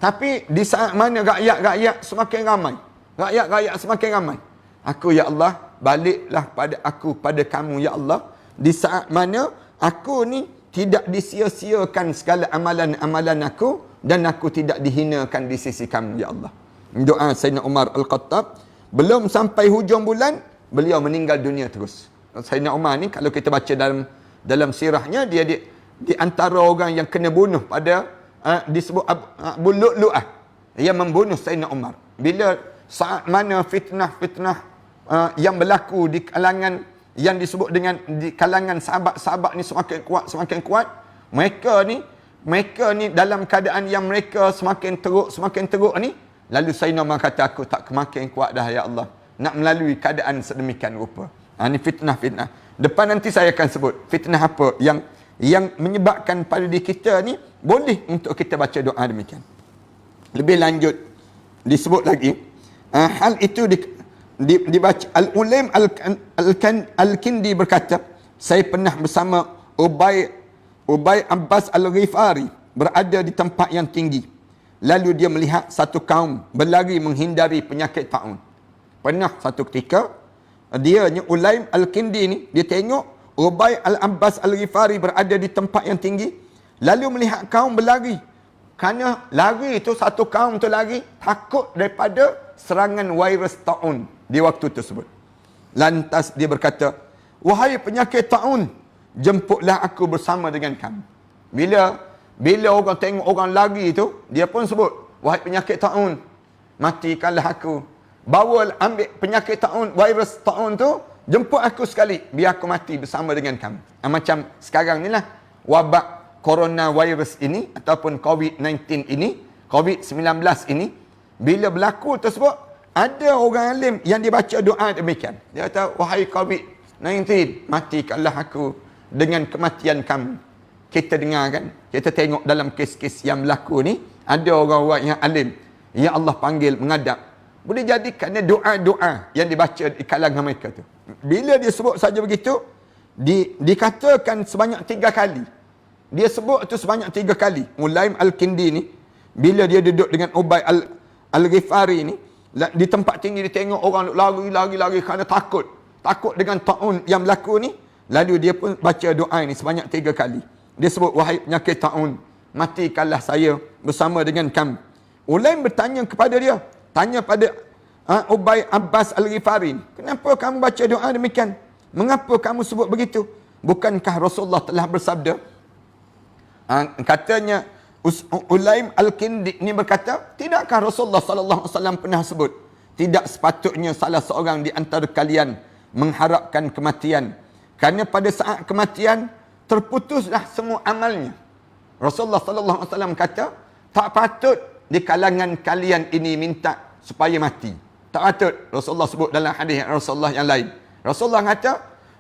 Tapi di saat mana rakyat-rakyat semakin ramai. Rakyat-rakyat semakin ramai. Aku, ya Allah, baliklah pada aku, pada kamu, ya Allah. Di saat mana aku ni tidak disia-siakan segala amalan-amalan aku. Dan aku tidak dihinakan di sisi kamu, ya Allah. Doa Sayyidina Umar Al-Khattab. Belum sampai hujung bulan, beliau meninggal dunia terus. Sayyidina Umar ni, kalau kita baca dalam sirahnya, dia di antara orang yang kena bunuh pada disebut Abu Lu'lu'ah yang membunuh Sayyidina Umar. Bila saat mana fitnah-fitnah yang berlaku di kalangan yang disebut dengan di kalangan sahabat-sahabat ni semakin kuat, mereka ni dalam keadaan yang mereka semakin teruk ni, lalu Sayyidina Umar kata, aku tak makin kuat dah ya Allah nak melalui keadaan sedemikian rupa. Ini fitnah-fitnah. Depan nanti saya akan sebut fitnah apa yang menyebabkan pada diri kita ni boleh untuk kita baca doa demikian. Lebih lanjut disebut lagi, hal itu dibaca. Al-Ulaim Al-Kindi berkata, saya pernah bersama Ubay Abbas Al-Ghifari berada di tempat yang tinggi. Lalu dia melihat satu kaum berlari menghindari penyakit taun. Pernah satu ketika, Ulaim Al-Kindi ni, dia tengok Ubay Al-Abbas Al-Ghifari berada di tempat yang tinggi. Lalu melihat kaum berlari. Kerana lari itu, satu kaum tu lari, takut daripada serangan virus taun di waktu tersebut. Lantas dia berkata, wahai penyakit taun, jemputlah aku bersama dengan kamu. Bila orang tengok orang lari itu, dia pun sebut, wahai penyakit taun, matikanlah aku. Ambil penyakit taun, virus taun tu, jemput aku sekali, biar aku mati bersama dengan kamu. Macam sekarang ni lah, wabak coronavirus ini, ataupun COVID-19 ini, COVID-19 ini, bila berlaku tersebut, ada orang alim yang dibaca doa demikian. Dia kata, wahai COVID-19, matikanlah aku dengan kematian kamu. Kita dengar kan, kita tengok dalam kes-kes yang berlaku ni, ada orang-orang yang alim, yang Allah panggil menghadap. Boleh jadi kerana doa-doa yang dibaca di kalangan mereka tu. Bila dia sebut saja begitu, dikatakan sebanyak 3 kali. Dia sebut tu sebanyak 3 kali. Ulaim Al-Kindi ni, bila dia duduk dengan Ubay Al-Ghifari ni, di tempat tinggi dia tengok orang lari kerana takut dengan taun yang berlaku ni. Lalu dia pun baca doa ni sebanyak 3 kali. Dia sebut, wahai penyakit taun, matikanlah saya bersama dengan kamu. Ulaim bertanya kepada dia, tanya pada Ubay Abbas Al-Ghifari, kenapa kamu baca doa demikian? Mengapa kamu sebut begitu? Bukankah Rasulullah telah bersabda? Katanya Ulaim Al-Kindi ni berkata, tidakkah Rasulullah sallallahu alaihi wasallam pernah sebut, tidak sepatutnya salah seorang di antara kalian mengharapkan kematian, kerana pada saat kematian terputuslah semua amalnya. Rasulullah sallallahu alaihi wasallam kata, tak patut di kalangan kalian ini minta supaya mati. Tak patut. Rasulullah sebut dalam hadis Rasulullah yang lain. Rasulullah kata,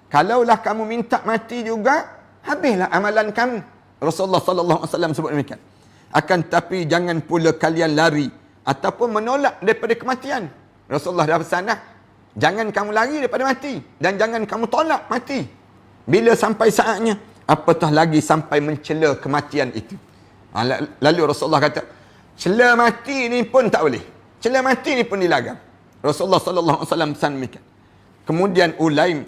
kalaulah kamu minta mati juga, habislah amalan kamu. Rasulullah sallallahu alaihi wasallam sebut demikian. Akan tapi jangan pula kalian lari ataupun menolak daripada kematian. Rasulullah dah pesan dah. Jangan kamu lari daripada mati dan jangan kamu tolak mati. Bila sampai saatnya, apatah lagi sampai mencela kematian itu. Lalu Rasulullah kata, cela mati ni pun tak boleh. Cela mati ni pun dilarang. Rasulullah sallallahu alaihi wasallam pesan demikian. Kemudian Ulaim,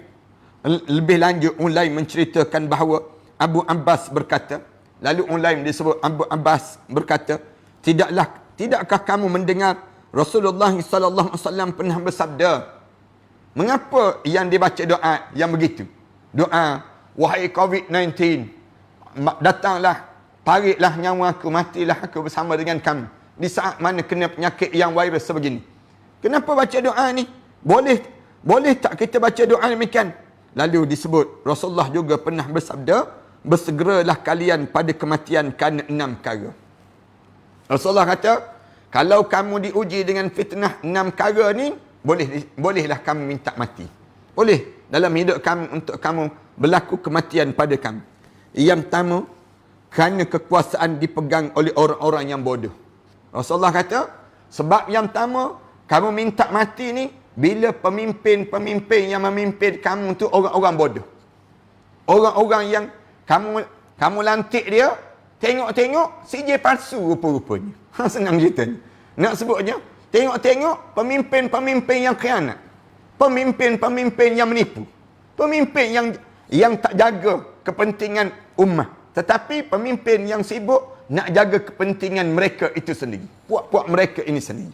lebih lanjut Ulaim menceritakan bahawa Abu Abbas berkata, lalu Ulaim disebut Abu Abbas berkata, tidakkah kamu mendengar Rasulullah sallallahu alaihi wasallam pernah bersabda, mengapa yang dibaca doa yang begitu? Doa, wahai COVID-19, datanglah, tariklah nyawa aku, matilah aku bersama dengan kamu di saat mana kena penyakit yang virus sebegini. Kenapa baca doa ni? Boleh tak kita baca doa demikian? Lalu disebut Rasulullah juga pernah bersabda, bersegeralah kalian pada kematian kerana 6 perkara. Rasulullah kata, kalau kamu diuji dengan fitnah 6 perkara ni, bolehlah kamu minta mati. Boleh dalam hidup kamu untuk kamu berlaku kematian pada kamu. Yang pertama, kerana kekuasaan dipegang oleh orang-orang yang bodoh. Rasulullah kata, sebab yang pertama, kamu minta mati ni bila pemimpin-pemimpin yang memimpin kamu tu orang-orang bodoh. Orang-orang yang kamu lantik dia, tengok-tengok CJ palsu rupa-rupanya. Senang ceritanya. Nak sebutnya, tengok-tengok pemimpin-pemimpin yang khianat. Pemimpin-pemimpin yang menipu. Pemimpin yang tak jaga kepentingan ummah. Tetapi pemimpin yang sibuk nak jaga kepentingan mereka itu sendiri. Puak-puak mereka ini sendiri.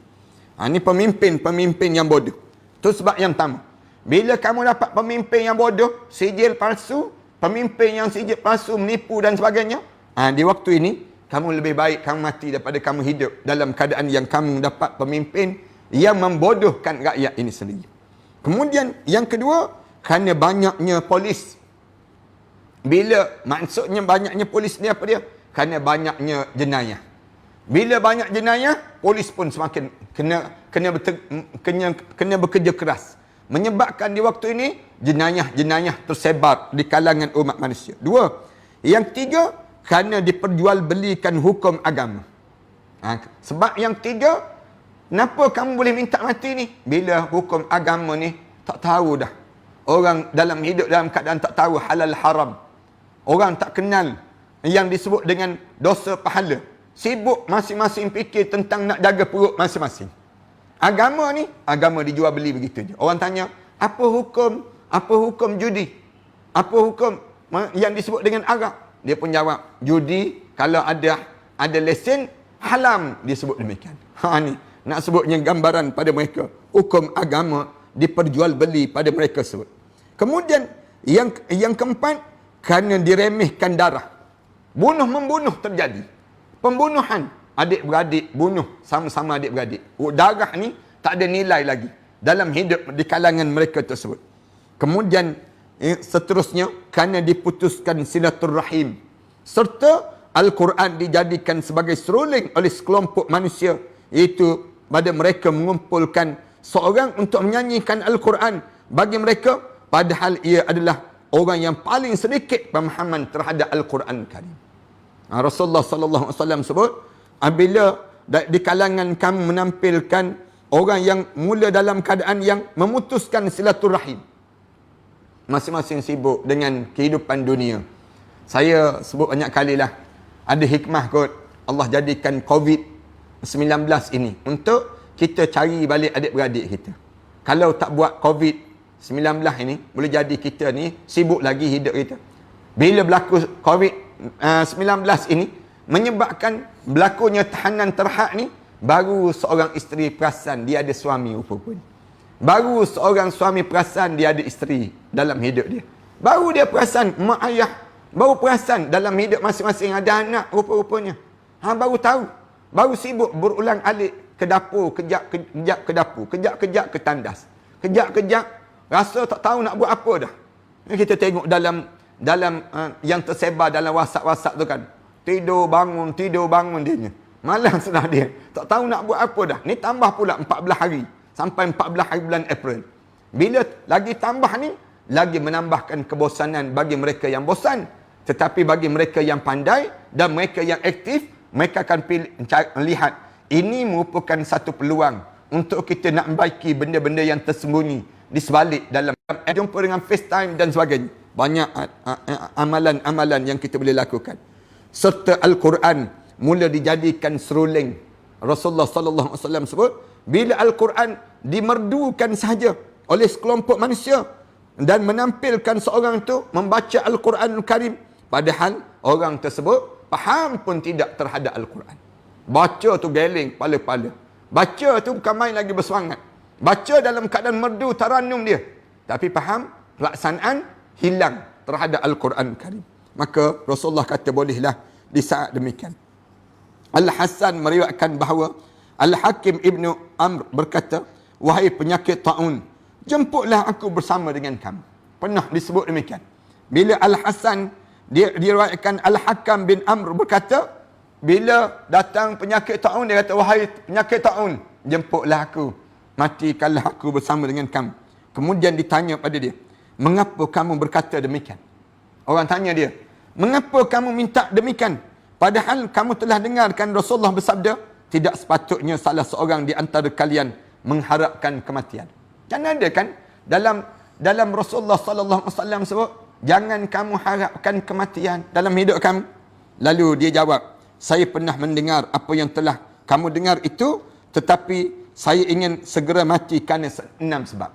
Ini pemimpin-pemimpin yang bodoh. Itu sebab yang pertama. Bila kamu dapat pemimpin yang bodoh, sijil palsu, pemimpin yang sijil palsu, menipu dan sebagainya, di waktu ini, kamu lebih baik kamu mati daripada kamu hidup dalam keadaan yang kamu dapat pemimpin yang membodohkan rakyat ini sendiri. Kemudian, yang kedua, kerana banyaknya polis. Bila maksudnya banyaknya polis ni apa dia? Kerana banyaknya jenayah. Bila banyak jenayah, polis pun semakin kena bekerja keras. Menyebabkan di waktu ini, jenayah-jenayah tersebar di kalangan umat manusia. 2. Yang 3, kerana diperjualbelikan hukum agama. Sebab yang 3, kenapa kamu boleh minta mati ni? Bila hukum agama ni, tak tahu dah. Orang dalam hidup dalam keadaan tak tahu halal haram. Orang tak kenal yang disebut dengan dosa pahala. Sibuk masing-masing fikir tentang nak jaga perut masing-masing. Agama ni, agama dijual beli begitu je. Orang tanya, apa hukum judi? Apa hukum yang disebut dengan arak? Dia pun jawab, judi kalau ada lesen, haram disebut demikian. Ni, nak sebutnya gambaran pada mereka. Hukum agama diperjualbeli pada mereka sebut. Kemudian, yang keempat, kerana diremehkan darah. Bunuh-membunuh terjadi. Pembunuhan, adik-beradik bunuh sama-sama adik-beradik. Darah ni tak ada nilai lagi dalam hidup di kalangan mereka tersebut. Kemudian seterusnya, kerana diputuskan silaturrahim, serta Al-Quran dijadikan sebagai seruling oleh sekelompok manusia, iaitu pada mereka mengumpulkan seorang untuk menyanyikan Al-Quran bagi mereka, padahal ia adalah orang yang paling sedikit pemahaman terhadap Al-Quran Karim. Rasulullah sallallahu alaihi wasallam sebut, apabila di kalangan kamu menampilkan orang yang mula dalam keadaan yang memutuskan silaturahim, masing-masing sibuk dengan kehidupan dunia. Saya sebut banyak kali lah, ada hikmah kot Allah jadikan COVID-19 ini untuk kita cari balik adik-beradik kita. Kalau tak buat COVID-19 ini, boleh jadi kita ni sibuk lagi hidup kita. Bila berlaku COVID-19 ini, menyebabkan berlakunya tahanan terhad ni, baru seorang isteri perasan dia ada suami rupa-rupanya. Baru seorang suami perasan dia ada isteri dalam hidup dia. Baru dia perasan mak ayah, baru perasan dalam hidup masing-masing ada anak rupa-rupanya. Baru tahu. Baru sibuk berulang-alik ke dapur, kejap ke dapur, kejap ke tandas. Kejap rasa tak tahu nak buat apa dah. Kita tengok dalam yang tersebar dalam WhatsApp tu kan. Tidur bangun dia. Malas dah dia. Tak tahu nak buat apa dah. Ni tambah pula 14 hari. Sampai 14 hari bulan April. Bila lagi tambah ni, lagi menambahkan kebosanan bagi mereka yang bosan. Tetapi bagi mereka yang pandai dan mereka yang aktif, mereka akan melihat ini merupakan satu peluang untuk kita nak membaiki benda-benda yang tersembunyi di sebalik dalam jumpa dengan FaceTime dan sebagainya. Banyak amalan-amalan yang kita boleh lakukan. Serta Al-Quran mula dijadikan seruling. Rasulullah sallallahu alaihi wasallam sebut, bila Al-Quran dimerdukan sahaja oleh sekelompok manusia dan menampilkan seorang itu membaca Al-Quranul Karim, padahal orang tersebut faham pun tidak terhadap Al-Quran. Baca tu geling pala-pala. Baca tu bukan main lagi bersemangat. Baca dalam keadaan merdu tarannum dia. Tapi faham, pelaksanaan hilang terhadap Al-Quranul Karim. Maka Rasulullah kata bolehlah di saat demikian. Al-Hasan meriwayatkan bahawa Al-Hakim Ibnu Amr berkata, wahai penyakit ta'un, jemputlah aku bersama dengan kamu. Pernah disebut demikian. Bila Al-Hasan, dia diriwayatkan Al-Hakam bin Amr berkata, bila datang penyakit ta'un, dia kata, wahai penyakit ta'un, jemputlah aku, matikanlah aku bersama dengan kamu. Kemudian ditanya pada dia, mengapa kamu berkata demikian? Orang tanya dia, mengapa kamu minta demikian? Padahal kamu telah dengarkan Rasulullah bersabda, tidak sepatutnya salah seorang di antara kalian mengharapkan kematian. Kan ada kan dalam Rasulullah sallallahu alaihi wasallam sebut, jangan kamu harapkan kematian dalam hidup kamu. Lalu dia jawab, saya pernah mendengar apa yang telah kamu dengar itu, tetapi saya ingin segera mati kerana 6 sebab.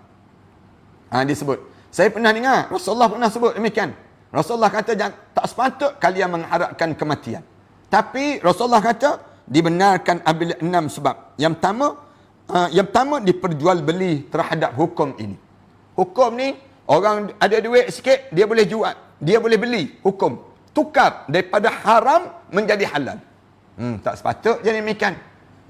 Dia sebut, saya pernah dengar Rasulullah pernah sebut demikian. Rasulullah kata tak sepatut kalian mengharapkan kematian. Tapi Rasulullah kata dibenarkan apabila 6 sebab. Yang pertama diperjualbeli terhadap hukum ini. Hukum ni, orang ada duit sikit, dia boleh jual, dia boleh beli hukum. Tukar daripada haram menjadi halal. Tak sepatut jadi demikian.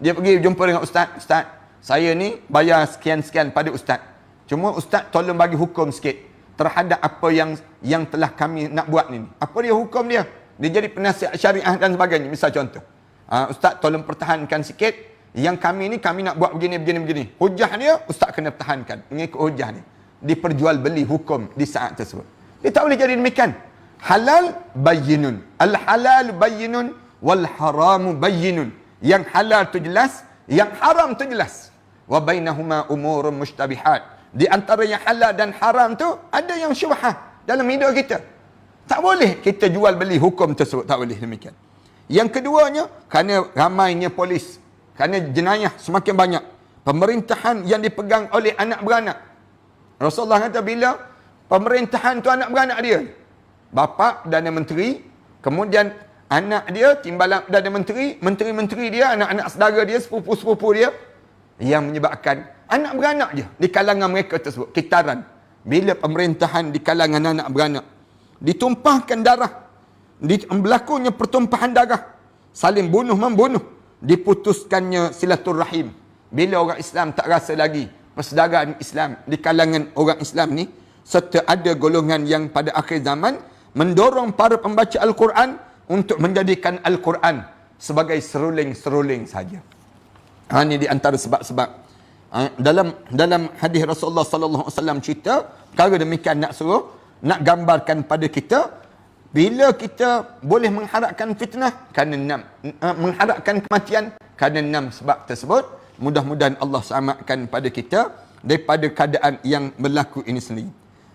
Dia pergi jumpa dengan ustaz, ustaz, saya ni bayar sekian-sekian pada ustaz. Cuma ustaz tolong bagi hukum sikit terhadap apa yang telah kami nak buat ni. Apa dia hukum dia? Dia jadi penasihat syariah dan sebagainya. Misal contoh, ustaz tolong pertahankan sikit, yang kami ni kami nak buat begini. Hujah dia, ustaz kena pertahankan mengikut hujah ni. Diperjualbeli hukum di saat tersebut. Dia tak boleh jadi demikian. Halal bayyinun, al-halal bayyinun, wal haramu bayyinun. Yang halal tu jelas, yang haram tu jelas. Wa bainahuma umurun mushtabihat. Di antara yang halal dan haram tu ada yang syubhah dalam hidup kita. Tak boleh kita jual beli hukum tersebut, tak boleh demikian. Yang keduanya, kerana ramainya polis, kerana jenayah semakin banyak, pemerintahan yang dipegang oleh anak beranak. Rasulullah kata bila pemerintahan tu anak beranak dia, bapa dan menteri, kemudian anak dia timbalan dan menteri, menteri-menteri dia, anak-anak saudara dia, sepupu-sepupu dia, yang menyebabkan anak beranak je di kalangan mereka tersebut kitaran. Bila pemerintahan di kalangan anak beranak ditumpahkan darah, berlakunya pertumpahan darah, saling bunuh-membunuh, diputuskannya silaturrahim. Bila orang Islam tak rasa lagi persaudaraan Islam di kalangan orang Islam ni, serta ada golongan yang pada akhir zaman mendorong para pembaca Al-Quran untuk menjadikan Al-Quran sebagai seruling-seruling saja. Ini di antara sebab-sebab. Dalam hadis Rasulullah sallallahu alaihi wasallam cerita perkara demikian, nak suruh, nak gambarkan pada kita, bila kita boleh mengharapkan fitnah kerana mengharapkan kematian kerana 6 sebab tersebut. Mudah-mudahan Allah selamatkan pada kita daripada keadaan yang berlaku ini sendiri.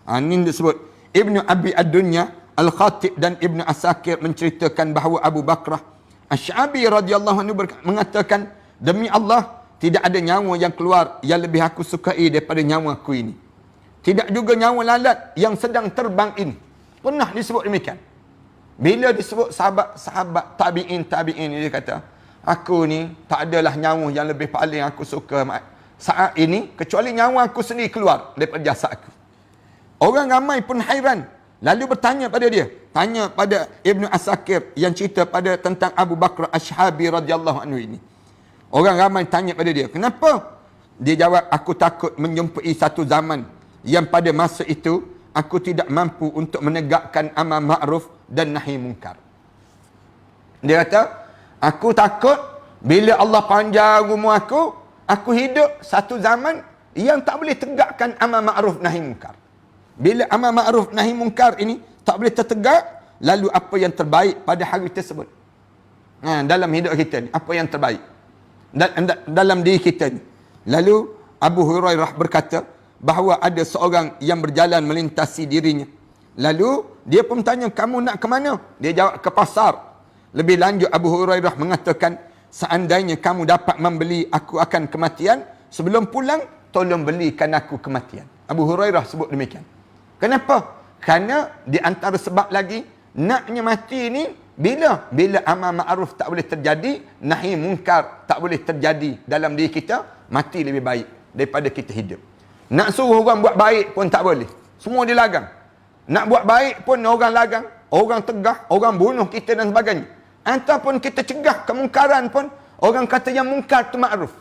Ini disebut Ibnu Abi Ad-Dunya Al-Khatib dan Ibnu Asakir menceritakan bahawa Abu Bakrah Asy-Sya'bi radhiyallahu anhu mengatakan, demi Allah, tidak ada nyawa yang keluar yang lebih aku sukai daripada nyawa aku ini. Tidak juga nyawa lalat yang sedang terbang ini. Pernah disebut demikian. Bila disebut sahabat tabi'in dia kata, aku ni tak adalah nyawa yang lebih paling aku suka saat ini kecuali nyawa aku sendiri keluar daripada jasad aku. Orang ramai pun hairan. Lalu bertanya pada dia, tanya pada Ibnu Asakir yang cerita pada tentang Abu Bakr Asy-Sya'bi radhiyallahu anhu ini. Orang ramai tanya pada dia, kenapa? Dia jawab, aku takut menjumpai satu zaman yang pada masa itu aku tidak mampu untuk menegakkan amar ma'ruf dan nahi munkar. Dia kata, aku takut Bila Allah panjang umur aku hidup satu zaman yang tak boleh tegakkan amar ma'ruf nahi munkar. Bila amar ma'ruf nahi munkar ini tak boleh tertegak, lalu apa yang terbaik pada hari tersebut? Dalam hidup kita ni, apa yang terbaik dalam diri kita ni? Lalu Abu Hurairah berkata bahawa ada seorang yang berjalan melintasi dirinya. Lalu dia pun tanya, kamu nak ke mana? Dia jawab, ke pasar. Lebih lanjut Abu Hurairah mengatakan, seandainya kamu dapat membeli aku akan kematian, sebelum pulang tolong belikan aku kematian. Abu Hurairah sebut demikian. Kenapa? Kerana di antara sebab lagi naknya mati ni bila amar ma'ruf tak boleh terjadi, nahi munkar tak boleh terjadi dalam diri kita, mati lebih baik daripada kita hidup. Nak suruh orang buat baik pun tak boleh. Semua dilarang. Nak buat baik pun orang larang, orang tegah, orang bunuh kita dan sebagainya. Ataupun kita cegah kemungkaran pun orang kata yang mungkar tu ma'ruf.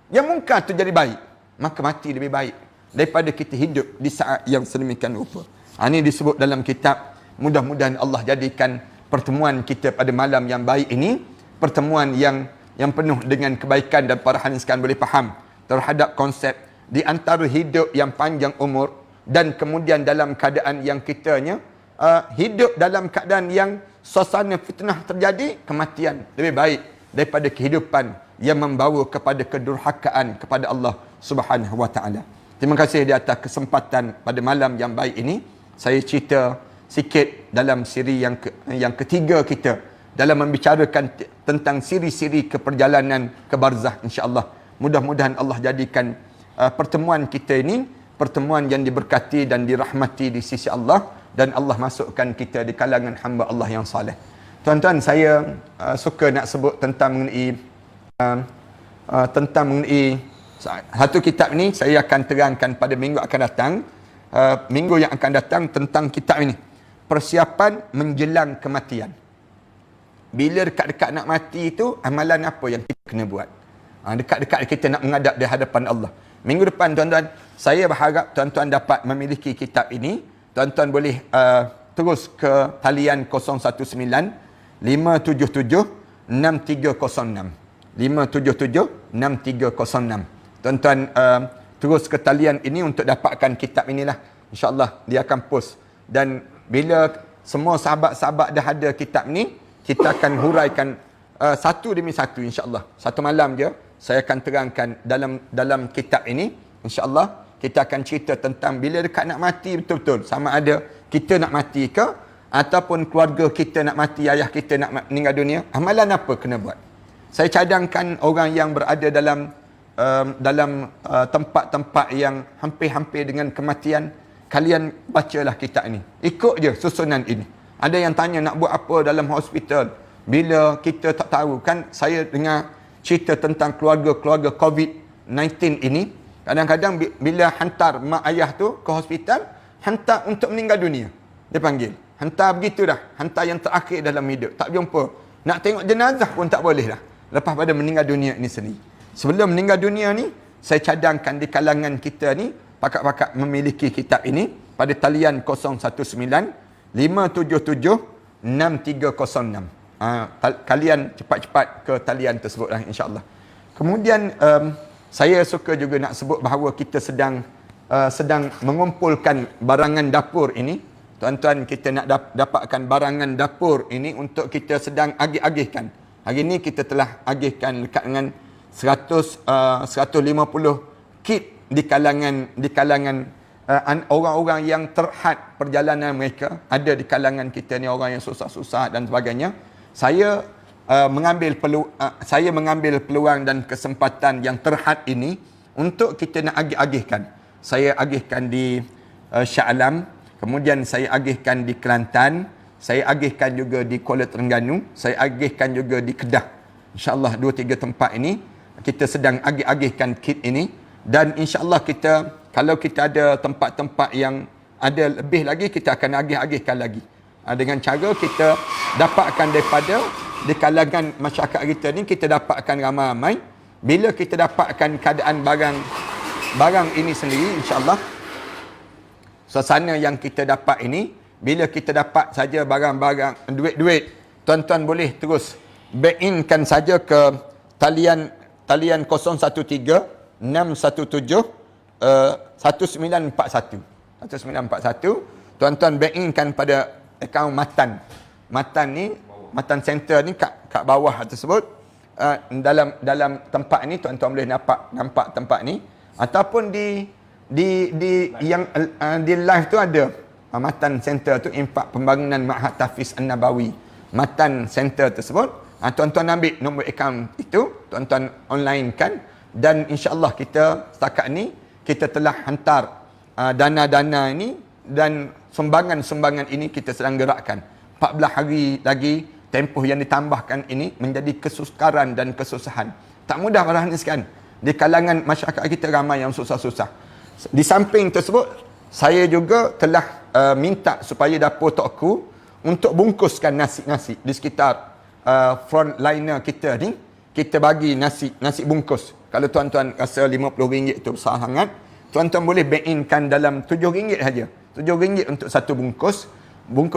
Yang mungkar tu jadi baik. Maka mati lebih baik daripada kita hidup di saat yang sedemikian rupa. Ini disebut dalam kitab. Mudah-mudahan Allah jadikan pertemuan kita pada malam yang baik ini pertemuan yang penuh dengan kebaikan, dan para hadirin sekalian boleh faham terhadap konsep di antara hidup yang panjang umur dan kemudian dalam keadaan yang kitanya hidup dalam keadaan yang suasana fitnah terjadi, kematian lebih baik daripada kehidupan yang membawa kepada kedurhakaan kepada Allah Subhanahu wa taala. Terima kasih di atas kesempatan pada malam yang baik ini. Saya cerita sikit dalam siri yang ketiga kita dalam membicarakan tentang siri-siri keperjalanan ke barzah, insya-Allah. Mudah-mudahan Allah jadikan pertemuan kita ini pertemuan yang diberkati dan dirahmati di sisi Allah, dan Allah masukkan kita di kalangan hamba Allah yang saleh. Tuan-tuan, saya suka nak sebut tentang mengenai satu kitab ini. Saya akan terangkan pada minggu akan datang, minggu yang akan datang, tentang kitab ini, persiapan menjelang kematian. Bila dekat-dekat nak mati itu, amalan apa yang kita kena buat? Dekat-dekat kita nak menghadap di hadapan Allah. Minggu depan, tuan-tuan, saya berharap tuan-tuan dapat memiliki kitab ini. Tuan-tuan boleh terus ke talian 019 577 6306. 577 6306. Tuan-tuan terus ke talian ini untuk dapatkan kitab inilah. InsyaAllah dia akan post. Dan bila semua sahabat-sahabat dah ada kitab ni, kita akan huraikan satu demi satu, insyaAllah. Satu malam je saya akan terangkan dalam kitab ini. InsyaAllah kita akan cerita tentang bila dekat nak mati betul-betul, sama ada kita nak mati ke ataupun keluarga kita nak mati, ayah kita nak meninggal dunia, amalan apa kena buat. Saya cadangkan orang yang berada dalam tempat-tempat yang hampir-hampir dengan kematian, kalian bacalah kitab ini. Ikut je susunan ini. Ada yang tanya nak buat apa dalam hospital bila kita tak tahu. Kan saya dengar cerita tentang keluarga-keluarga COVID-19 ini. Kadang-kadang bila hantar mak ayah tu ke hospital, hantar untuk meninggal dunia. Dia panggil. Hantar begitu dah. Hantar yang terakhir dalam hidup. Tak jumpa. Nak tengok jenazah pun tak boleh dah. Lepas pada meninggal dunia ini sendiri. Sebelum meninggal dunia ni, saya cadangkan di kalangan kita ni, pakak-pakak memiliki kitab ini pada talian 019 577 6306. Kalian cepat-cepat ke talian tersebut lah, insya-Allah. Kemudian saya suka juga nak sebut bahawa kita sedang mengumpulkan barangan dapur ini. Tuan-tuan, kita nak dapatkan barangan dapur ini untuk kita sedang agih-agihkan. Hari ini kita telah agihkan dekat dengan 150 kit di kalangan orang-orang yang terhad perjalanan mereka. Ada di kalangan kita ni orang yang susah-susah dan sebagainya. Saya mengambil peluang dan kesempatan yang terhad ini untuk kita nak agih-agihkan. Saya agihkan di Shah Alam, kemudian saya agihkan di Kelantan, saya agihkan juga di Kuala Terengganu, saya agihkan juga di Kedah. InsyaAllah 2-3 tempat ini kita sedang agih-agihkan kit ini. Dan insyaAllah kalau kita ada tempat-tempat yang ada lebih lagi, kita akan agih-agihkan lagi. Dengan cara kita dapatkan daripada di kalangan masyarakat kita ni, kita dapatkan ramai-ramai. Bila kita dapatkan keadaan barang ini sendiri, insyaAllah suasana yang kita dapat ini, bila kita dapat saja barang-barang, duit-duit, tuan-tuan boleh terus back in kan saja ke talian 013 617 1941. 1941. Tuan-tuan bank inkan pada akaun Matan. Matan ni, Matan Center ni kat bawah tersebut. Dalam tempat ni tuan-tuan boleh nampak tempat ni, ataupun di yang di live tu ada Matan Center tu, Infak Pembangunan Ma'had Tahfiz An-Nabawi, Matan Center tersebut. Tuan-tuan ambil nombor akaun itu, tuan-tuan online kan, dan insya-Allah kita setakat ni kita telah hantar dana-dana ini, dan sumbangan-sumbangan ini kita sedang gerakkan. 14 hari lagi tempoh yang ditambahkan ini menjadi kesukaran dan kesusahan. Tak mudah para hadis kan. Di kalangan masyarakat kita ramai yang susah-susah. Di samping tersebut, saya juga telah minta supaya dapur tokku untuk bungkuskan nasi-nasi di sekitar frontliner kita ni. Kita bagi nasi bungkus. Kalau tuan-tuan rasa RM50 itu besar sangat, tuan-tuan boleh bank inkan dalam RM7 saja. RM7 untuk satu bungkus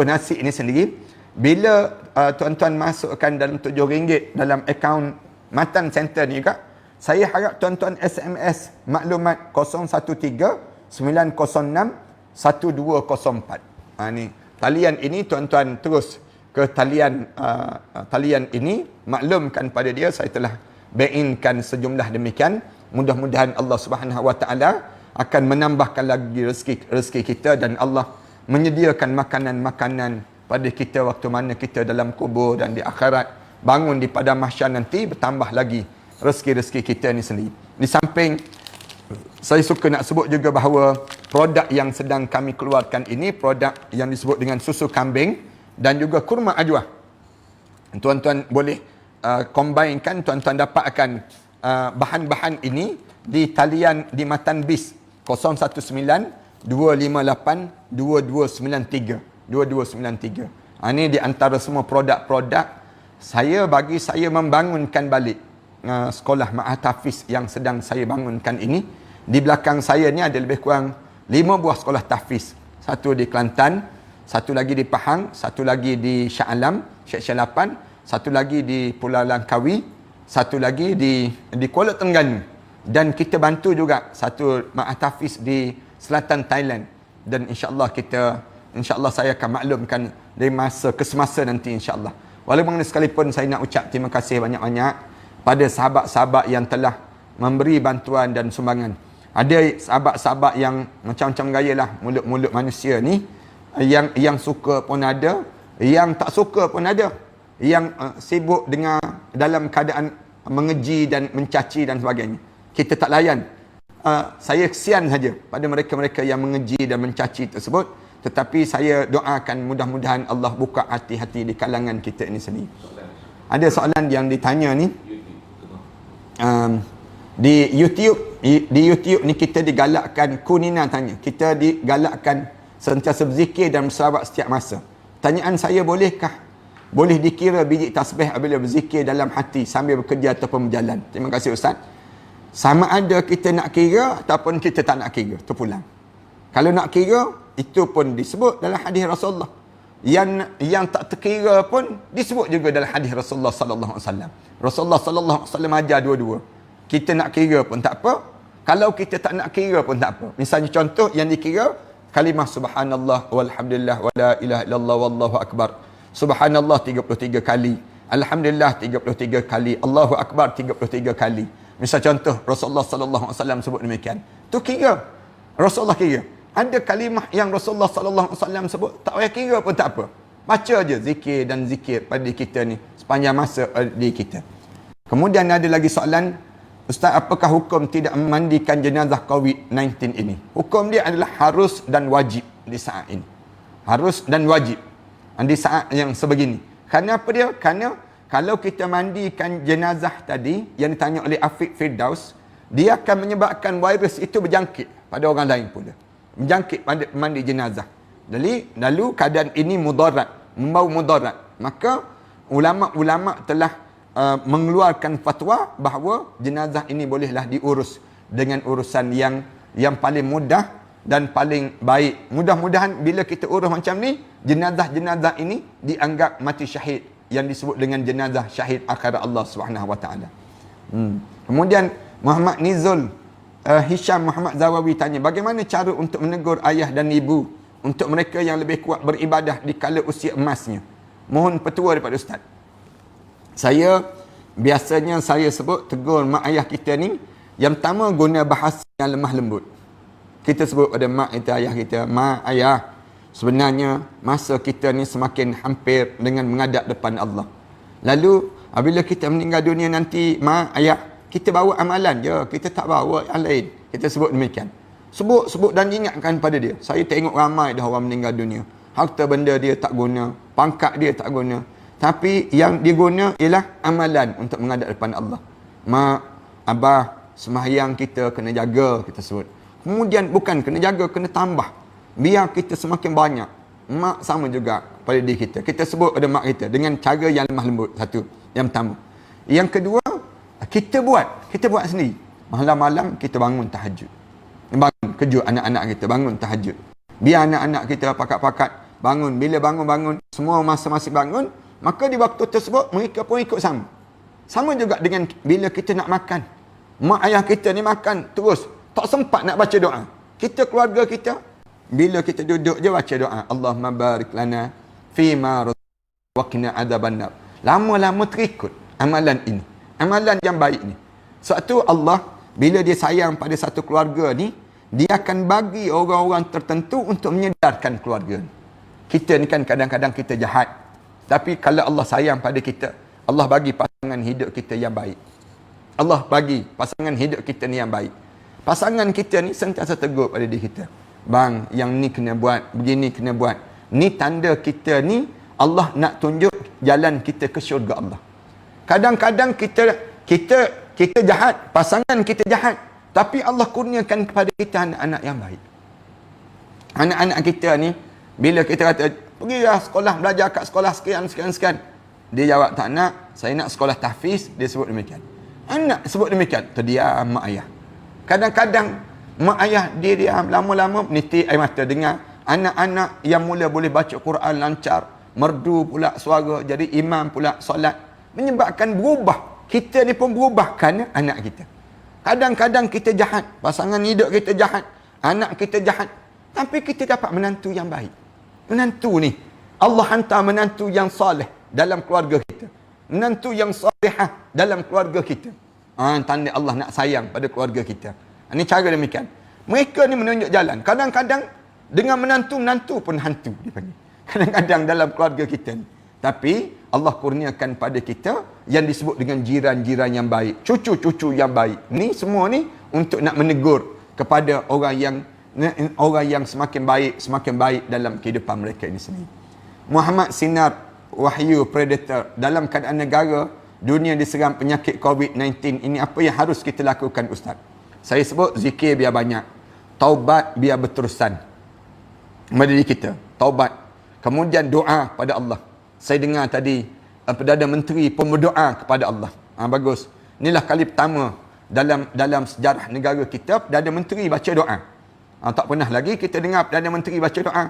nasi ini sendiri. Bila tuan-tuan masukkan dalam RM7 dalam akaun Matan Center ni juga, saya harap tuan-tuan SMS maklumat 013-906-1204. Ni talian ini tuan-tuan terus ke talian ini, maklumkan pada dia saya telah bank-inkan sejumlah demikian. Mudah-mudahan Allah Subhanahu Wa Taala akan menambahkan lagi rezeki kita, dan Allah menyediakan makanan-makanan pada kita waktu mana kita dalam kubur dan di akhirat, bangun di padang mahsyar nanti, bertambah lagi rezeki-rezeki kita ni sendiri. Di samping, saya suka nak sebut juga bahawa produk yang sedang kami keluarkan ini, produk yang disebut dengan susu kambing dan juga kurma ajwa. Tuan-tuan boleh combinekan, tuan-tuan dapatkan bahan-bahan ini di talian di Matan Bis 019-258-2293. Ini di antara semua produk-produk bagi saya membangunkan balik sekolah Ma'had Tahfiz yang sedang saya bangunkan ini. Di belakang saya ni ada lebih kurang 5 buah sekolah tahfiz. Satu di Kelantan, satu lagi di Pahang, satu lagi di Shah Alam, Syekh Syalapan, satu lagi di Pulau Langkawi, satu lagi di Kuala Terengganu. Dan kita bantu juga satu Ma'had Tahfiz di selatan Thailand. Dan insya-Allah saya akan maklumkan dari masa ke semasa nanti insya-Allah. Walaupun sekalipun saya nak ucap terima kasih banyak-banyak pada sahabat-sahabat yang telah memberi bantuan dan sumbangan. Ada sahabat-sahabat yang macam-macam gaya lah, mulut-mulut manusia ni, yang suka pun ada, yang tak suka pun ada, yang sibuk dengan dalam keadaan mengeji dan mencaci dan sebagainya. Kita tak layan. Saya kesian saja pada mereka-mereka yang mengeji dan mencaci tersebut, tetapi saya doakan mudah-mudahan Allah buka hati-hati di kalangan kita ini sendiri. Ada soalan yang ditanya ni, di YouTube ni kita digalakkan, Kunina tanya, kita digalakkan sentiasa berzikir dan berselawat setiap masa. Tanyaan saya, boleh dikira biji tasbih apabila berzikir dalam hati sambil bekerja ataupun berjalan? Terima kasih Ustaz. Sama ada kita nak kira ataupun kita tak nak kira, terpulang. Kalau nak kira, itu pun disebut dalam hadis Rasulullah. Yang tak terkira pun disebut juga dalam hadis Rasulullah sallallahu alaihi wasallam. Rasulullah sallallahu alaihi wasallam ajar dua-dua. Kita nak kira pun tak apa, kalau kita tak nak kira pun tak apa. Misalnya contoh yang dikira, kalimah subhanallah walhamdulillah wala ilaha illallah wallahu akbar. Subhanallah 33 kali, alhamdulillah 33 kali, Allahu akbar 33 kali. Misal contoh Rasulullah sallallahu alaihi wasallam sebut demikian. Tu kira. Rasulullah kira. Ada kalimah yang Rasulullah sallallahu alaihi wasallam sebut, tak payah kira pun tak apa. Baca aja zikir dan zikir pada kita ni sepanjang masa di kita. Kemudian ada lagi soalan, Ustaz, apakah hukum tidak memandikan jenazah COVID-19 ini? Hukum dia adalah harus dan wajib di saat ini. Harus dan wajib di saat yang sebegini. Kerana apa dia? Kerana kalau kita mandikan jenazah tadi yang ditanya oleh Afiq Firdaus, dia akan menyebabkan virus itu berjangkit pada orang lain pula. Berjangkit pada mandi jenazah. Jadi lalu keadaan ini mudarat, membawa mudarat. Maka ulama-ulama telah mengeluarkan fatwa bahawa jenazah ini bolehlah diurus dengan urusan yang paling mudah dan paling baik. Mudah-mudahan bila kita urus macam ni, jenazah-jenazah ini dianggap mati syahid, yang disebut dengan jenazah syahid akhirat Allah Subhanahu Wa Taala. Kemudian Muhammad Nizul Hisham Muhammad Zawawi tanya, bagaimana cara untuk menegur ayah dan ibu untuk mereka yang lebih kuat beribadah di kala usia emasnya? Mohon petua daripada Ustaz. Biasanya saya sebut tegur mak ayah kita ni, yang pertama guna bahasa yang lemah lembut. Kita sebut pada mak kita, ayah kita, mak, ayah, sebenarnya masa kita ni semakin hampir dengan menghadap depan Allah. Lalu apabila kita meninggal dunia nanti, mak, ayah, kita bawa amalan je, kita tak bawa yang lain. Kita sebut demikian. Sebut dan ingatkan pada dia. Saya tengok ramai dah orang meninggal dunia, harta benda dia tak guna, pangkat dia tak guna, tapi yang dia guna ialah amalan untuk menghadap depan Allah. Mak, abah, sembahyang kita kena jaga, kita sebut. Kemudian bukan kena jaga, kena tambah. Biar kita semakin banyak. Mak sama juga pada diri kita. Kita sebut pada mak kita dengan cara yang lemah lembut. Satu, yang pertama. Yang kedua, kita buat sendiri. Malam-malam kita bangun tahajud. Bangun, kejut anak-anak kita, bangun tahajud. Biar anak-anak kita pakat-pakat bangun. Bila bangun-bangun, semua masa-masa bangun, maka di waktu tersebut mereka pun ikut sama. Sama juga dengan bila kita nak makan. Mak ayah kita ni makan terus, tak sempat nak baca doa. Kita, keluarga kita, bila kita duduk je baca doa, Allahumma barik lana fima waqina adzabannar. Lama-lama terikut amalan ini, amalan yang baik ni. Sebab tu Allah, bila dia sayang pada satu keluarga ni, dia akan bagi orang-orang tertentu untuk menyedarkan keluarga ni. Kita ni kan kadang-kadang kita jahat, tapi kalau Allah sayang pada kita, Allah bagi pasangan hidup kita yang baik. Allah bagi pasangan hidup kita ni yang baik. Pasangan kita ni sentiasa tegur pada diri kita, bang, yang ni kena buat, begini kena buat. Ni tanda kita ni, Allah nak tunjuk jalan kita ke syurga Allah. Kadang-kadang kita jahat, pasangan kita jahat, tapi Allah kurniakan kepada kita anak-anak yang baik. Anak-anak kita ni, bila kita kata, pergilah sekolah, belajar kat sekolah sekian. Dia jawab, tak nak, saya nak sekolah tahfiz. Dia sebut demikian. Anak sebut demikian, terdiam mak ayah. Kadang-kadang mak ayah dia diam, lama-lama menitik air mata dengar anak-anak yang mula boleh baca Quran lancar, merdu pula suara, jadi imam pula solat, menyebabkan berubah. Kita ni pun berubah kerana anak kita. Kadang-kadang kita jahat, pasangan hidup kita jahat, anak kita jahat, tapi kita dapat menantu yang baik. Menantu ni, Allah hantar menantu yang soleh dalam keluarga kita, menantu yang solehah dalam keluarga kita. Tanda Allah nak sayang pada keluarga kita. Ini cara demikian. Mereka ni menunjuk jalan. Kadang-kadang dengan menantu pun hantu dipanggil. Kadang-kadang dalam keluarga kita ni. Tapi Allah kurniakan pada kita yang disebut dengan jiran-jiran yang baik, cucu-cucu yang baik. Ni semua ni untuk nak menegur kepada orang yang semakin baik dalam kehidupan mereka ini sendiri. Muhammad Sinar Wahyu Predator, dalam keadaan negara dunia diserang penyakit COVID-19 ini, apa yang harus kita lakukan, Ustaz? Saya sebut zikir biar banyak, taubat biar berterusan pada diri kita, taubat, kemudian doa pada Allah. Saya dengar tadi Perdana Menteri pun berdoa kepada Allah. Bagus. Inilah kali pertama dalam sejarah negara kita Perdana Menteri baca doa. Tak pernah lagi kita dengar Perdana Menteri baca doa.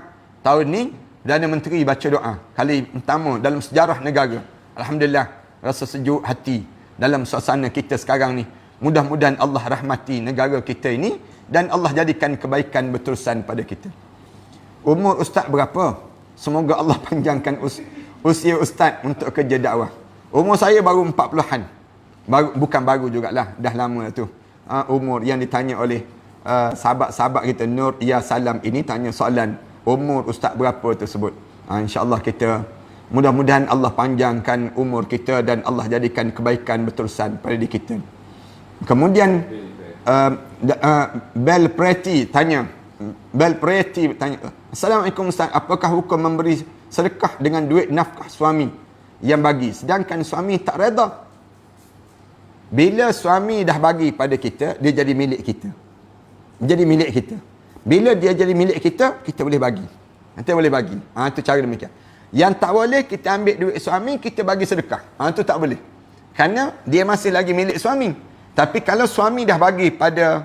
Tahun ni Perdana Menteri baca doa. Kali pertama dalam sejarah negara. Alhamdulillah, rasa sejuk hati dalam suasana kita sekarang ni. Mudah-mudahan Allah rahmati negara kita ini dan Allah jadikan kebaikan berterusan pada kita. Umur Ustaz berapa? Semoga Allah panjangkan usia Ustaz untuk kerja dakwah. Umur saya baru 40-an. Bukan baru jugalah, dah lama tu. Umur yang ditanya oleh sahabat-sahabat kita Nur Ya Salam ini, tanya soalan umur Ustaz berapa tersebut. InsyaAllah kita, mudah-mudahan Allah panjangkan umur kita dan Allah jadikan kebaikan berterusan pada diri kita. Kemudian Bel Preti tanya, Assalamualaikum Ustaz, apakah hukum memberi sedekah dengan duit nafkah suami yang bagi sedangkan suami tak reda? Bila suami dah bagi pada kita, dia jadi milik kita. Jadi milik kita. Bila dia jadi milik kita, kita boleh bagi. Kita boleh bagi. Itu cara demikian. Yang tak boleh, kita ambil duit suami, kita bagi sedekah. Itu tak boleh. Kerana dia masih lagi milik suami. Tapi kalau suami dah bagi pada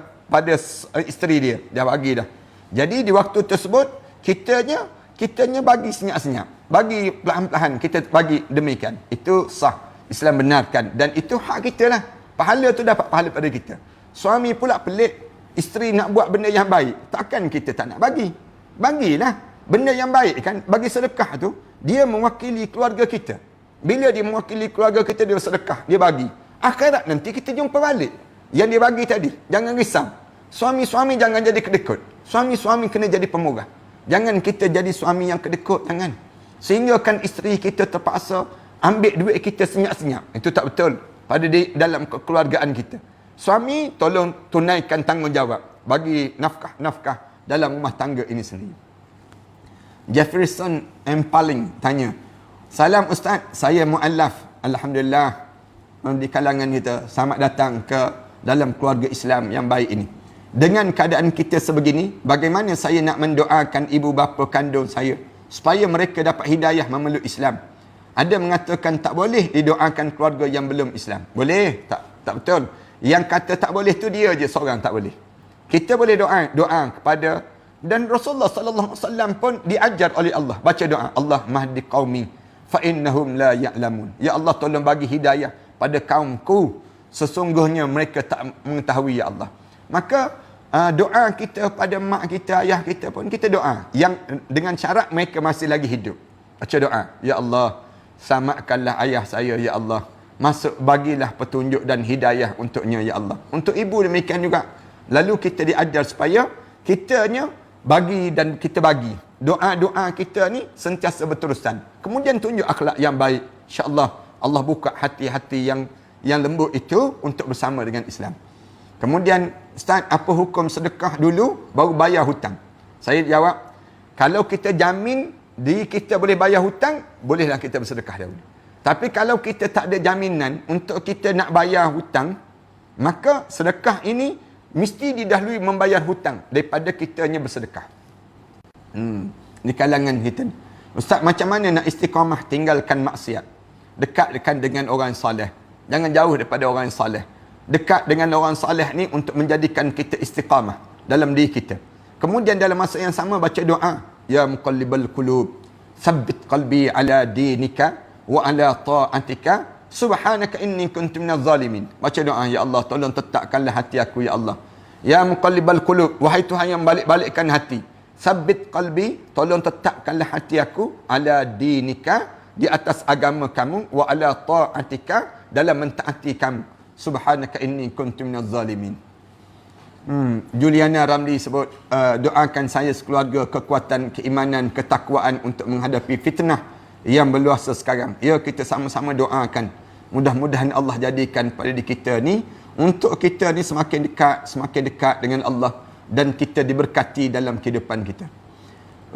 isteri dia, dah bagi dah. Jadi di waktu tersebut, kitanya bagi senyap-senyap. Bagi perlahan-lahan, kita bagi demikian. Itu sah. Islam benarkan. Dan itu hak kita lah. Pahala tu dapat pahala pada kita. Suami pula pelik, isteri nak buat benda yang baik, takkan kita tak nak bagi? Bagilah. Benda yang baik kan, bagi sedekah tu, dia mewakili keluarga kita. Bila dia mewakili keluarga kita, dia sedekah, dia bagi. Akhirat nanti kita jumpa balik yang dia bagi tadi. Jangan risau. Suami-suami jangan jadi kedekut. Suami-suami kena jadi pemurah. Jangan kita jadi suami yang kedekut, jangan. Sehingga kan isteri kita terpaksa ambil duit kita senyap-senyap. Itu tak betul pada dalam kekeluargaan kita. Suami tolong tunaikan tanggungjawab bagi nafkah dalam rumah tangga ini sendiri. Jefferson M. Paling tanya, "Salam Ustaz, saya muallaf. Alhamdulillah di kalangan kita. Selamat datang ke dalam keluarga Islam yang baik ini. Dengan keadaan kita sebegini, bagaimana saya nak mendoakan ibu bapa kandung saya supaya mereka dapat hidayah memeluk Islam? Ada mengatakan tak boleh didoakan keluarga yang belum Islam. Boleh? Tak betul. Yang kata tak boleh tu dia je seorang tak boleh. Kita boleh doa kepada, dan Rasulullah sallallahu alaihi wasallam pun diajar oleh Allah baca doa, Allah mahdi qaumi fa innahum la ya'lamun. Ya Allah, tolong bagi hidayah pada kaumku, sesungguhnya mereka tak mengetahui, ya Allah. Maka doa kita pada mak kita, ayah kita pun kita doa yang dengan syarat mereka masih lagi hidup. Baca doa, ya Allah, selamatkanlah ayah saya, ya Allah. Masuk, bagilah petunjuk dan hidayah untuknya, ya Allah. Untuk ibu demikian juga. Lalu kita diajar supaya kitanya bagi dan kita bagi. Doa-doa kita ni sentiasa berterusan. Kemudian tunjuk akhlak yang baik. InsyaAllah Allah buka hati-hati yang lembut itu untuk bersama dengan Islam. Kemudian, Ustaz, apa hukum sedekah dulu baru bayar hutang? Saya jawab, kalau kita jamin diri kita boleh bayar hutang, bolehlah kita bersedekah dahulu. Tapi kalau kita tak ada jaminan untuk kita nak bayar hutang, maka sedekah ini mesti didahului membayar hutang daripada kitanya bersedekah. Di kalangan kita ni, Ustaz, macam mana nak istiqamah tinggalkan maksiat? Dekatkan dengan orang soleh. Jangan jauh daripada orang soleh. Dekat dengan orang soleh ni untuk menjadikan kita istiqamah dalam diri kita. Kemudian dalam masa yang sama baca doa, ya muqallibal qulub, tsabbit qalbi ala dinika wa ala ta'atika, subhanaka inni kuntu minaz zalimin. Baca doa, ya Allah, tolong tetapkanlah hati aku, ya Allah. Ya muqallibal qulub, wahai Tuhan yang balik-balikkan hati, tsabbit qalbi, tolong tetapkanlah hati aku, ala dinika, di atas agama kamu, wa ala ta'atika, dalam mentaati kamu. Subhanaka inni kuntu minaz zalimin. Juliana Ramli sebut, doakan saya sekeluarga kekuatan keimanan, ketakwaan untuk menghadapi fitnah yang berluasa sekarang. Ya, kita sama-sama doakan. Mudah-mudahan Allah jadikan pada diri kita ni, untuk kita ni semakin dekat dengan Allah, dan kita diberkati dalam kehidupan kita.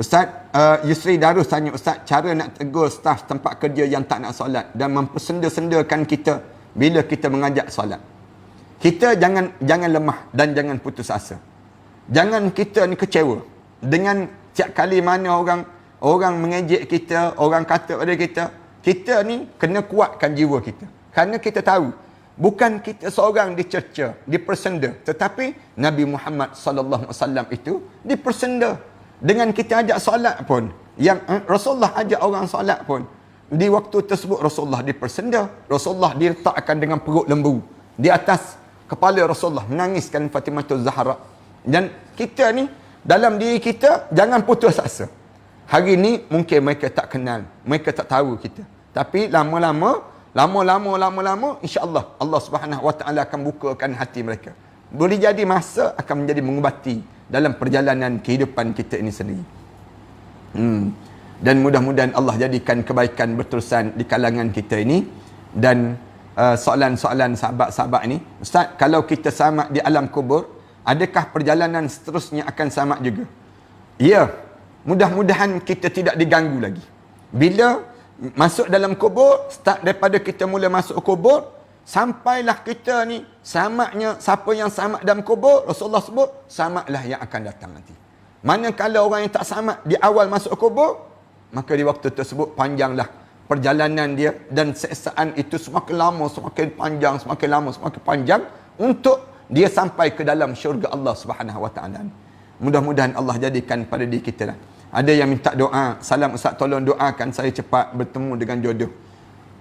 Ustaz, Yusri Darus tanya, Ustaz, cara nak tegur staf tempat kerja yang tak nak solat dan mempersenda-sendakan kita bila kita mengajak solat. Kita jangan lemah dan jangan putus asa. Jangan kita ni kecewa dengan tiap kali mana orang mengejek kita, orang kata pada kita. Kita ni kena kuatkan jiwa kita. Kerana kita tahu bukan kita seorang dicerca, dipersenda, tetapi Nabi Muhammad sallallahu alaihi wasallam itu dipersenda. Dengan kita ajak solat pun, yang Rasulullah ajak orang solat pun, di waktu tersebut Rasulullah dipersenda. Rasulullah diletakkan dengan perut lembu di atas kepala Rasulullah, menangiskan Fatimatul Zahra. Dan kita ni, dalam diri kita jangan putus asa. Hari ni mungkin mereka tak kenal, mereka tak tahu kita, tapi lama-lama insya-Allah Allah Subhanahu Wa Taala akan bukakan hati mereka. Boleh jadi masa akan menjadi mengubati dalam perjalanan kehidupan kita ini sendiri. Dan mudah-mudahan Allah jadikan kebaikan berterusan di kalangan kita ini. Dan soalan-soalan sahabat-sahabat ini, Ustaz, kalau kita selamat di alam kubur, adakah perjalanan seterusnya akan selamat juga? Ya, mudah-mudahan kita tidak diganggu lagi. Bila masuk dalam kubur, start daripada kita mula masuk kubur, sampailah kita ni selamatnya. Siapa yang selamat dalam kubur, Rasulullah sebut, selamatlah yang akan datang nanti. Manakala orang yang tak selamat di awal masuk kubur, maka di waktu tersebut panjanglah perjalanan dia, dan seksaan itu semakin lama, semakin panjang, semakin lama, semakin panjang, untuk dia sampai ke dalam syurga Allah Subhanahu Wa Taala. Mudah-mudahan Allah jadikan pada diri kita lah. Ada yang minta doa, salam Ustaz, tolong doakan saya cepat bertemu dengan jodoh.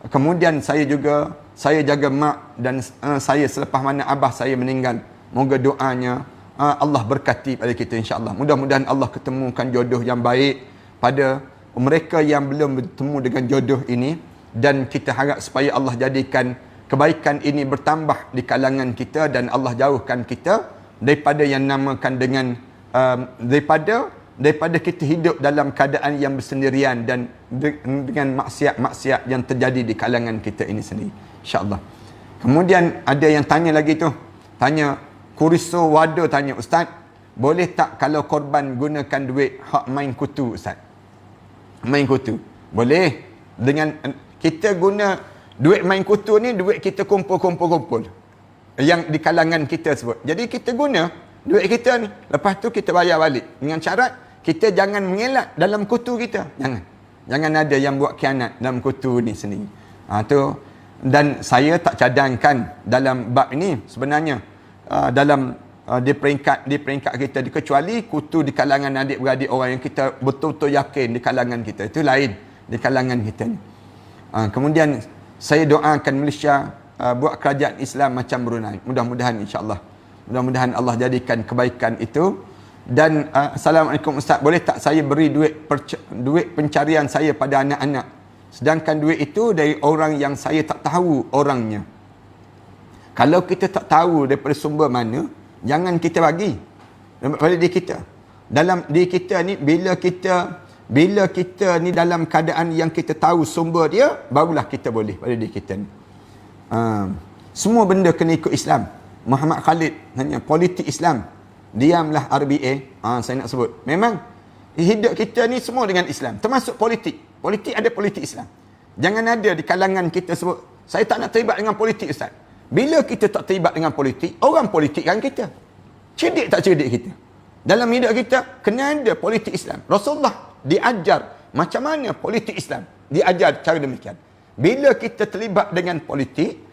Kemudian saya juga saya jaga mak dan saya selepas mana abah saya meninggal. Moga doanya Allah berkati pada kita insya-Allah. Mudah-mudahan Allah ketemukan jodoh yang baik pada mereka yang belum bertemu dengan jodoh ini, dan kita harap supaya Allah jadikan kebaikan ini bertambah di kalangan kita dan Allah jauhkan kita daripada yang namakan dengan daripada kita hidup dalam keadaan yang bersendirian dan dengan maksiat-maksiat yang terjadi di kalangan kita ini sendiri, insya-Allah. Kemudian ada yang tanya lagi tu, tanya Kuriso Wado tanya, Ustaz, boleh tak kalau korban gunakan duit hak main kutu, Ustaz? Main kutu boleh. Dengan kita guna duit main kutu ni, duit kita kumpul yang di kalangan kita sebut. Jadi kita guna duit kita ni, lepas tu kita bayar balik dengan syarat kita jangan mengelak dalam kutu kita. Jangan ada yang buat khianat dalam kutu ni sendiri. Tu. Dan saya tak cadangkan dalam bab ini sebenarnya dalam di peringkat kita, kecuali kutu di kalangan adik-beradik orang yang kita betul-betul yakin di kalangan kita, itu lain di kalangan kita ni. Kemudian saya doakan Malaysia buat kerajaan Islam macam Brunei. Mudah-mudahan insya-Allah. Mudah-mudahan Allah jadikan kebaikan itu. Dan Assalamualaikum Ustaz, boleh tak saya beri duit pencarian saya pada anak-anak, sedangkan duit itu dari orang yang saya tak tahu orangnya? Kalau kita tak tahu daripada sumber mana, jangan kita bagi pada diri kita. Dalam diri kita ni, bila kita ni dalam keadaan yang kita tahu sumber dia, barulah kita boleh pada diri kita ni. Semua benda kena ikut Islam. Muhammad Khalid hanya politik Islam. Diamlah RBA. Saya nak sebut. Memang hidup kita ni semua dengan Islam. Termasuk politik. Politik ada politik Islam. Jangan ada di kalangan kita sebut, saya tak nak terlibat dengan politik, Ustaz. Bila kita tak terlibat dengan politik, orang politikkan kita. Cerdik tak cerdik kita. Dalam hidup kita, kena ada politik Islam. Rasulullah diajar macam mana politik Islam. Diajar cara demikian. Bila kita terlibat dengan politik,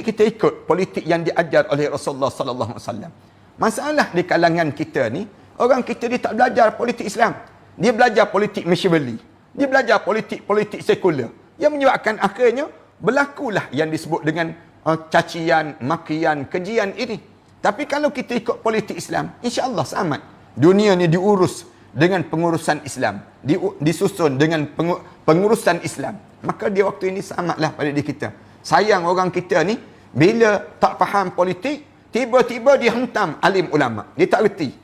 kita ikut politik yang diajar oleh Rasulullah sallallahu alaihi wasallam. Masalah di kalangan kita ni, orang kita dia tak belajar politik Islam. Dia belajar politik Machiavelli. Dia belajar politik sekular. Yang menyebabkan akhirnya berlakulah yang disebut dengan cacian, makian, kejian ini. Tapi kalau kita ikut politik Islam, insya-Allah selamat. Dunia ni diurus dengan pengurusan Islam, disusun dengan pengurusan Islam. Maka dia waktu ini selamatlah pada diri kita. Sayang orang kita ni, bila tak faham politik, tiba-tiba dia hentam alim ulama. Dia tak reti.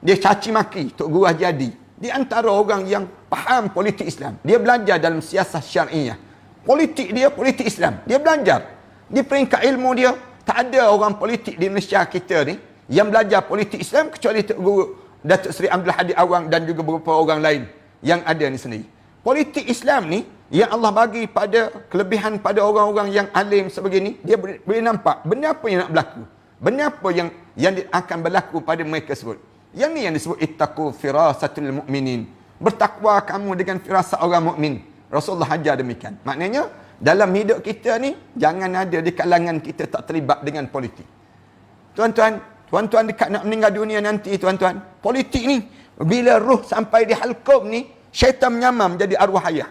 Dia caci maki Tok Guru Haji Adi. Di antara orang yang faham politik Islam. Dia belajar dalam siasah syariah. Politik dia politik Islam. Dia belajar. Di peringkat ilmu dia, tak ada orang politik di Malaysia kita ni yang belajar politik Islam kecuali Tok Guru Datuk Seri Abdul Hadi Awang dan juga beberapa orang lain yang ada ni sendiri. Politik Islam ni yang Allah bagi pada kelebihan pada orang-orang yang alim sebegini, dia boleh nampak benda apa yang nak berlaku. Benda apa yang akan berlaku pada mereka sebut. Yang ni yang disebut ittaqu firasatul mu'minin. Bertakwa kamu dengan firasat orang mukmin. Rasulullah ajar demikian. Maknanya dalam hidup kita ni jangan ada di kalangan kita tak terlibat dengan politik. Tuan-tuan dekat nak meninggal dunia nanti, tuan-tuan, politik ni bila ruh sampai di halqum ni, syaitan menyamar menjadi arwah ayah.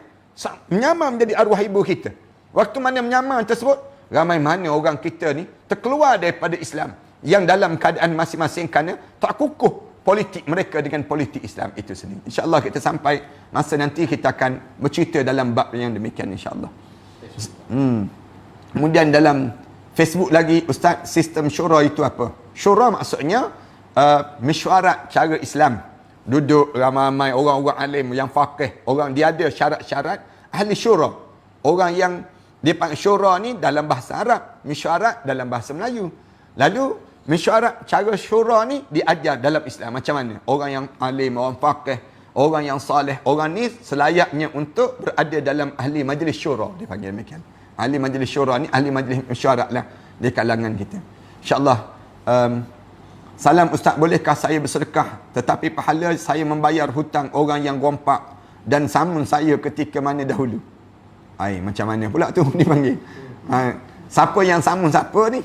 Menyamar menjadi arwah ibu kita. Waktu mana menyamar tersebut, ramai mana orang kita ni terkeluar daripada Islam yang dalam keadaan masing-masing kerana tak kukuh politik mereka dengan politik Islam itu sendiri. InsyaAllah kita sampai masa nanti kita akan bercerita dalam bab yang demikian insyaAllah. Kemudian dalam Facebook lagi, Ustaz, sistem syura itu apa? Syura maksudnya mesyuarat cara Islam. Duduk ramai-ramai orang-orang alim yang faqih, orang dia ada syarat-syarat ahli syura. Orang yang dia panggil syura ni dalam bahasa Arab, mesyuarat dalam bahasa Melayu. Lalu mesyuarat cara syura ni diajar dalam Islam macam mana? Orang yang alim, orang faqih, orang yang saleh, orang ni selayaknya untuk berada dalam ahli majlis syura, dia panggil demikian. Ahli majlis syura ni ahli majlis mesyuarat lah di kalangan kita. InsyaAllah. Salam Ustaz, bolehkah saya bersedekah tetapi pahala saya membayar hutang orang yang rompak dan samun saya ketika mana dahulu? Macam mana pula tu dipanggil? Siapa yang samun siapa ni?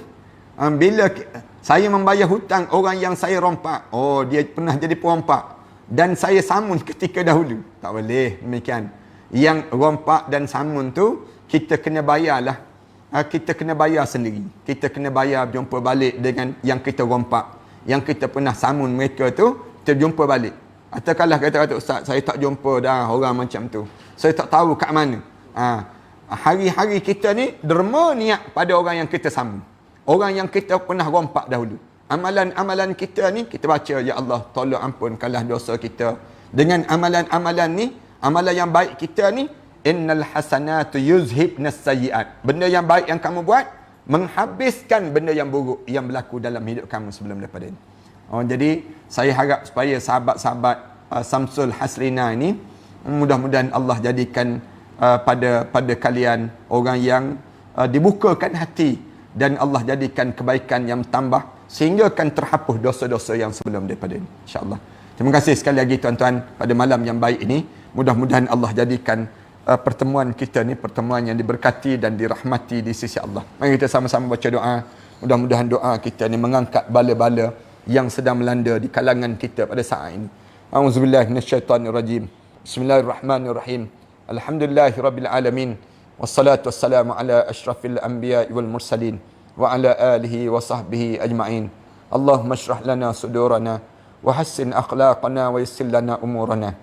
Bila saya membayar hutang orang yang saya rompak, dia pernah jadi perompak dan saya samun ketika dahulu. Tak boleh demikian. Yang rompak dan samun tu kita kena bayarlah kita kena bayar sendiri. Kita kena bayar jumpa balik dengan yang kita rompak, yang kita pernah samun mereka tu, kita jumpa balik. Atau kalau kata ustaz, saya tak jumpa dah orang macam tu, saya tak tahu kat mana. Hari-hari kita ni derma niat pada orang yang kita samun, orang yang kita pernah rompak dahulu. Amalan-amalan kita ni kita baca, ya Allah tolong ampunkanlah dosa kita dengan amalan-amalan ni. Amalan yang baik kita ni, innal hasanatu yuzhibnas sayyiat. Benda yang baik yang kamu buat menghabiskan benda yang buruk yang berlaku dalam hidup kamu sebelum daripada ini. Jadi saya harap supaya sahabat-sahabat Samsul Hasrina ini, mudah-mudahan Allah jadikan pada kalian orang yang dibukakan hati, dan Allah jadikan kebaikan yang tambah sehingga akan terhapus dosa-dosa yang sebelum daripada ini, insya-Allah. Terima kasih sekali lagi tuan-tuan pada malam yang baik ini. Mudah-mudahan Allah jadikan pertemuan kita ni pertemuan yang diberkati dan dirahmati di sisi Allah. Mari kita sama-sama baca doa. Mudah-mudahan doa kita ni mengangkat bala-bala yang sedang melanda di kalangan kita pada saat ini. A'udzubillahi minasyaitonirrajim. Bismillahirrahmanirrahim. Alhamdulillahirabbil alamin. Wassalatu wassalamu ala asyrafil anbiya'i wal mursalin wa ala alihi wa sahbihi ajma'in. Allahumma shrah lana sudurana wa hassin akhlaqana wa yassir lana umurana.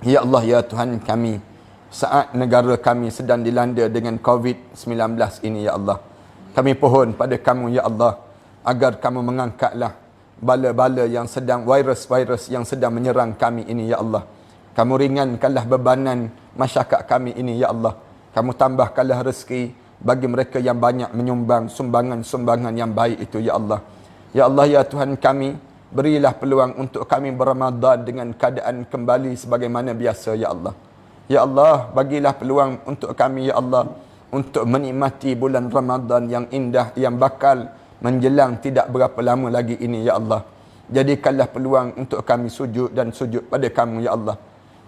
Ya Allah, ya Tuhan kami, saat negara kami sedang dilanda dengan COVID-19 ini, ya Allah, kami pohon pada kamu, ya Allah, agar kamu mengangkatlah bala-bala yang sedang, virus-virus yang sedang menyerang kami ini, ya Allah. Kamu ringankanlah bebanan masyarakat kami ini, ya Allah. Kamu tambahkanlah rezeki bagi mereka yang banyak menyumbang sumbangan-sumbangan yang baik itu, ya Allah. Ya Allah, ya Tuhan kami, berilah peluang untuk kami berramadan dengan keadaan kembali sebagaimana biasa, ya Allah. Ya Allah, bagilah peluang untuk kami, ya Allah, untuk menikmati bulan Ramadan yang indah yang bakal menjelang tidak berapa lama lagi ini, ya Allah. Jadikanlah peluang untuk kami sujud dan sujud pada kamu, ya Allah.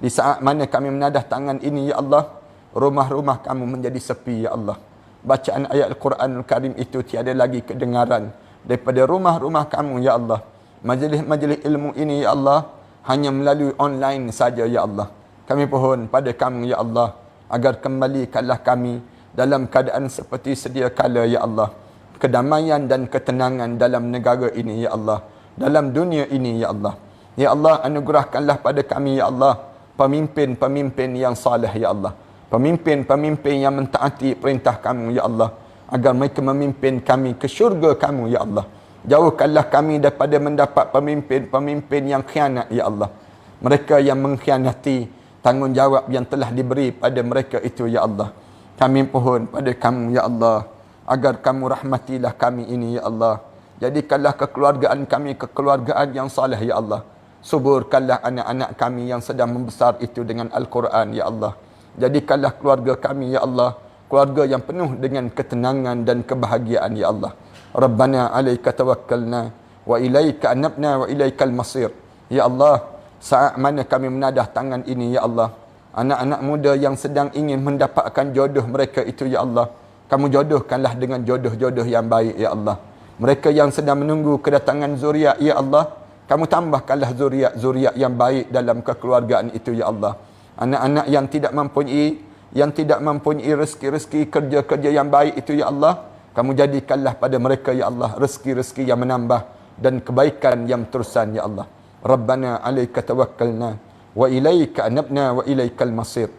Di saat mana kami menadah tangan ini, ya Allah, rumah-rumah kamu menjadi sepi, ya Allah. Bacaan ayat Al-Quranul Karim itu tiada lagi kedengaran daripada rumah-rumah kamu, ya Allah. Majlis-majlis ilmu ini, ya Allah, hanya melalui online saja, ya Allah. Kami pohon pada kamu, ya Allah, agar kembalikanlah kami dalam keadaan seperti sedia kala, ya Allah. Kedamaian dan ketenangan dalam negara ini, ya Allah. Dalam dunia ini, ya Allah. Ya Allah, anugerahkanlah pada kami, ya Allah, pemimpin-pemimpin yang saleh, ya Allah. Pemimpin-pemimpin yang mentaati perintah kamu, ya Allah. Agar mereka memimpin kami ke syurga kamu, ya Allah. Jauhkanlah kami daripada mendapat pemimpin-pemimpin yang khianat, ya Allah. Mereka yang mengkhianati tanggungjawab yang telah diberi pada mereka itu, ya Allah. Kami pohon pada kamu, ya Allah, agar kamu rahmatilah kami ini, ya Allah. Jadikanlah kekeluargaan kami kekeluargaan yang saleh, ya Allah. Suburkanlah anak-anak kami yang sedang membesar itu dengan Al-Quran, ya Allah. Jadikanlah keluarga kami, ya Allah, keluarga yang penuh dengan ketenangan dan kebahagiaan, ya Allah. Rabbana alaika tawakkalna wa ilaika anabna wa ilaikal masir. Ya Allah, saat mana kami menadah tangan ini, ya Allah, anak-anak muda yang sedang ingin mendapatkan jodoh mereka itu, ya Allah, kamu jodohkanlah dengan jodoh-jodoh yang baik, ya Allah. Mereka yang sedang menunggu kedatangan zuriat, ya Allah, kamu tambahkanlah zuriat-zuriat yang baik dalam kekeluargaan itu, ya Allah. Anak-anak yang tidak mempunyai rezeki-rezeki kerja-kerja yang baik itu, ya Allah, kamu jadikanlah pada mereka, ya Allah, rezeki-rezeki yang menambah dan kebaikan yang terusan, ya Allah. Rabbana alaika tawakkalna wa ilaika anabna wa ilaikal masir.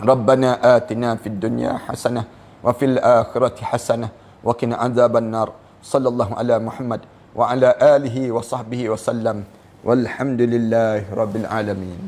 Rabbana atina fid dunya hasanah wa fil akhirati hasanah wa qina adzaban nar. Sallallahu ala Muhammad wa ala alihi wa sahbihi wa sallam. Walhamdulillahi rabbil alamin.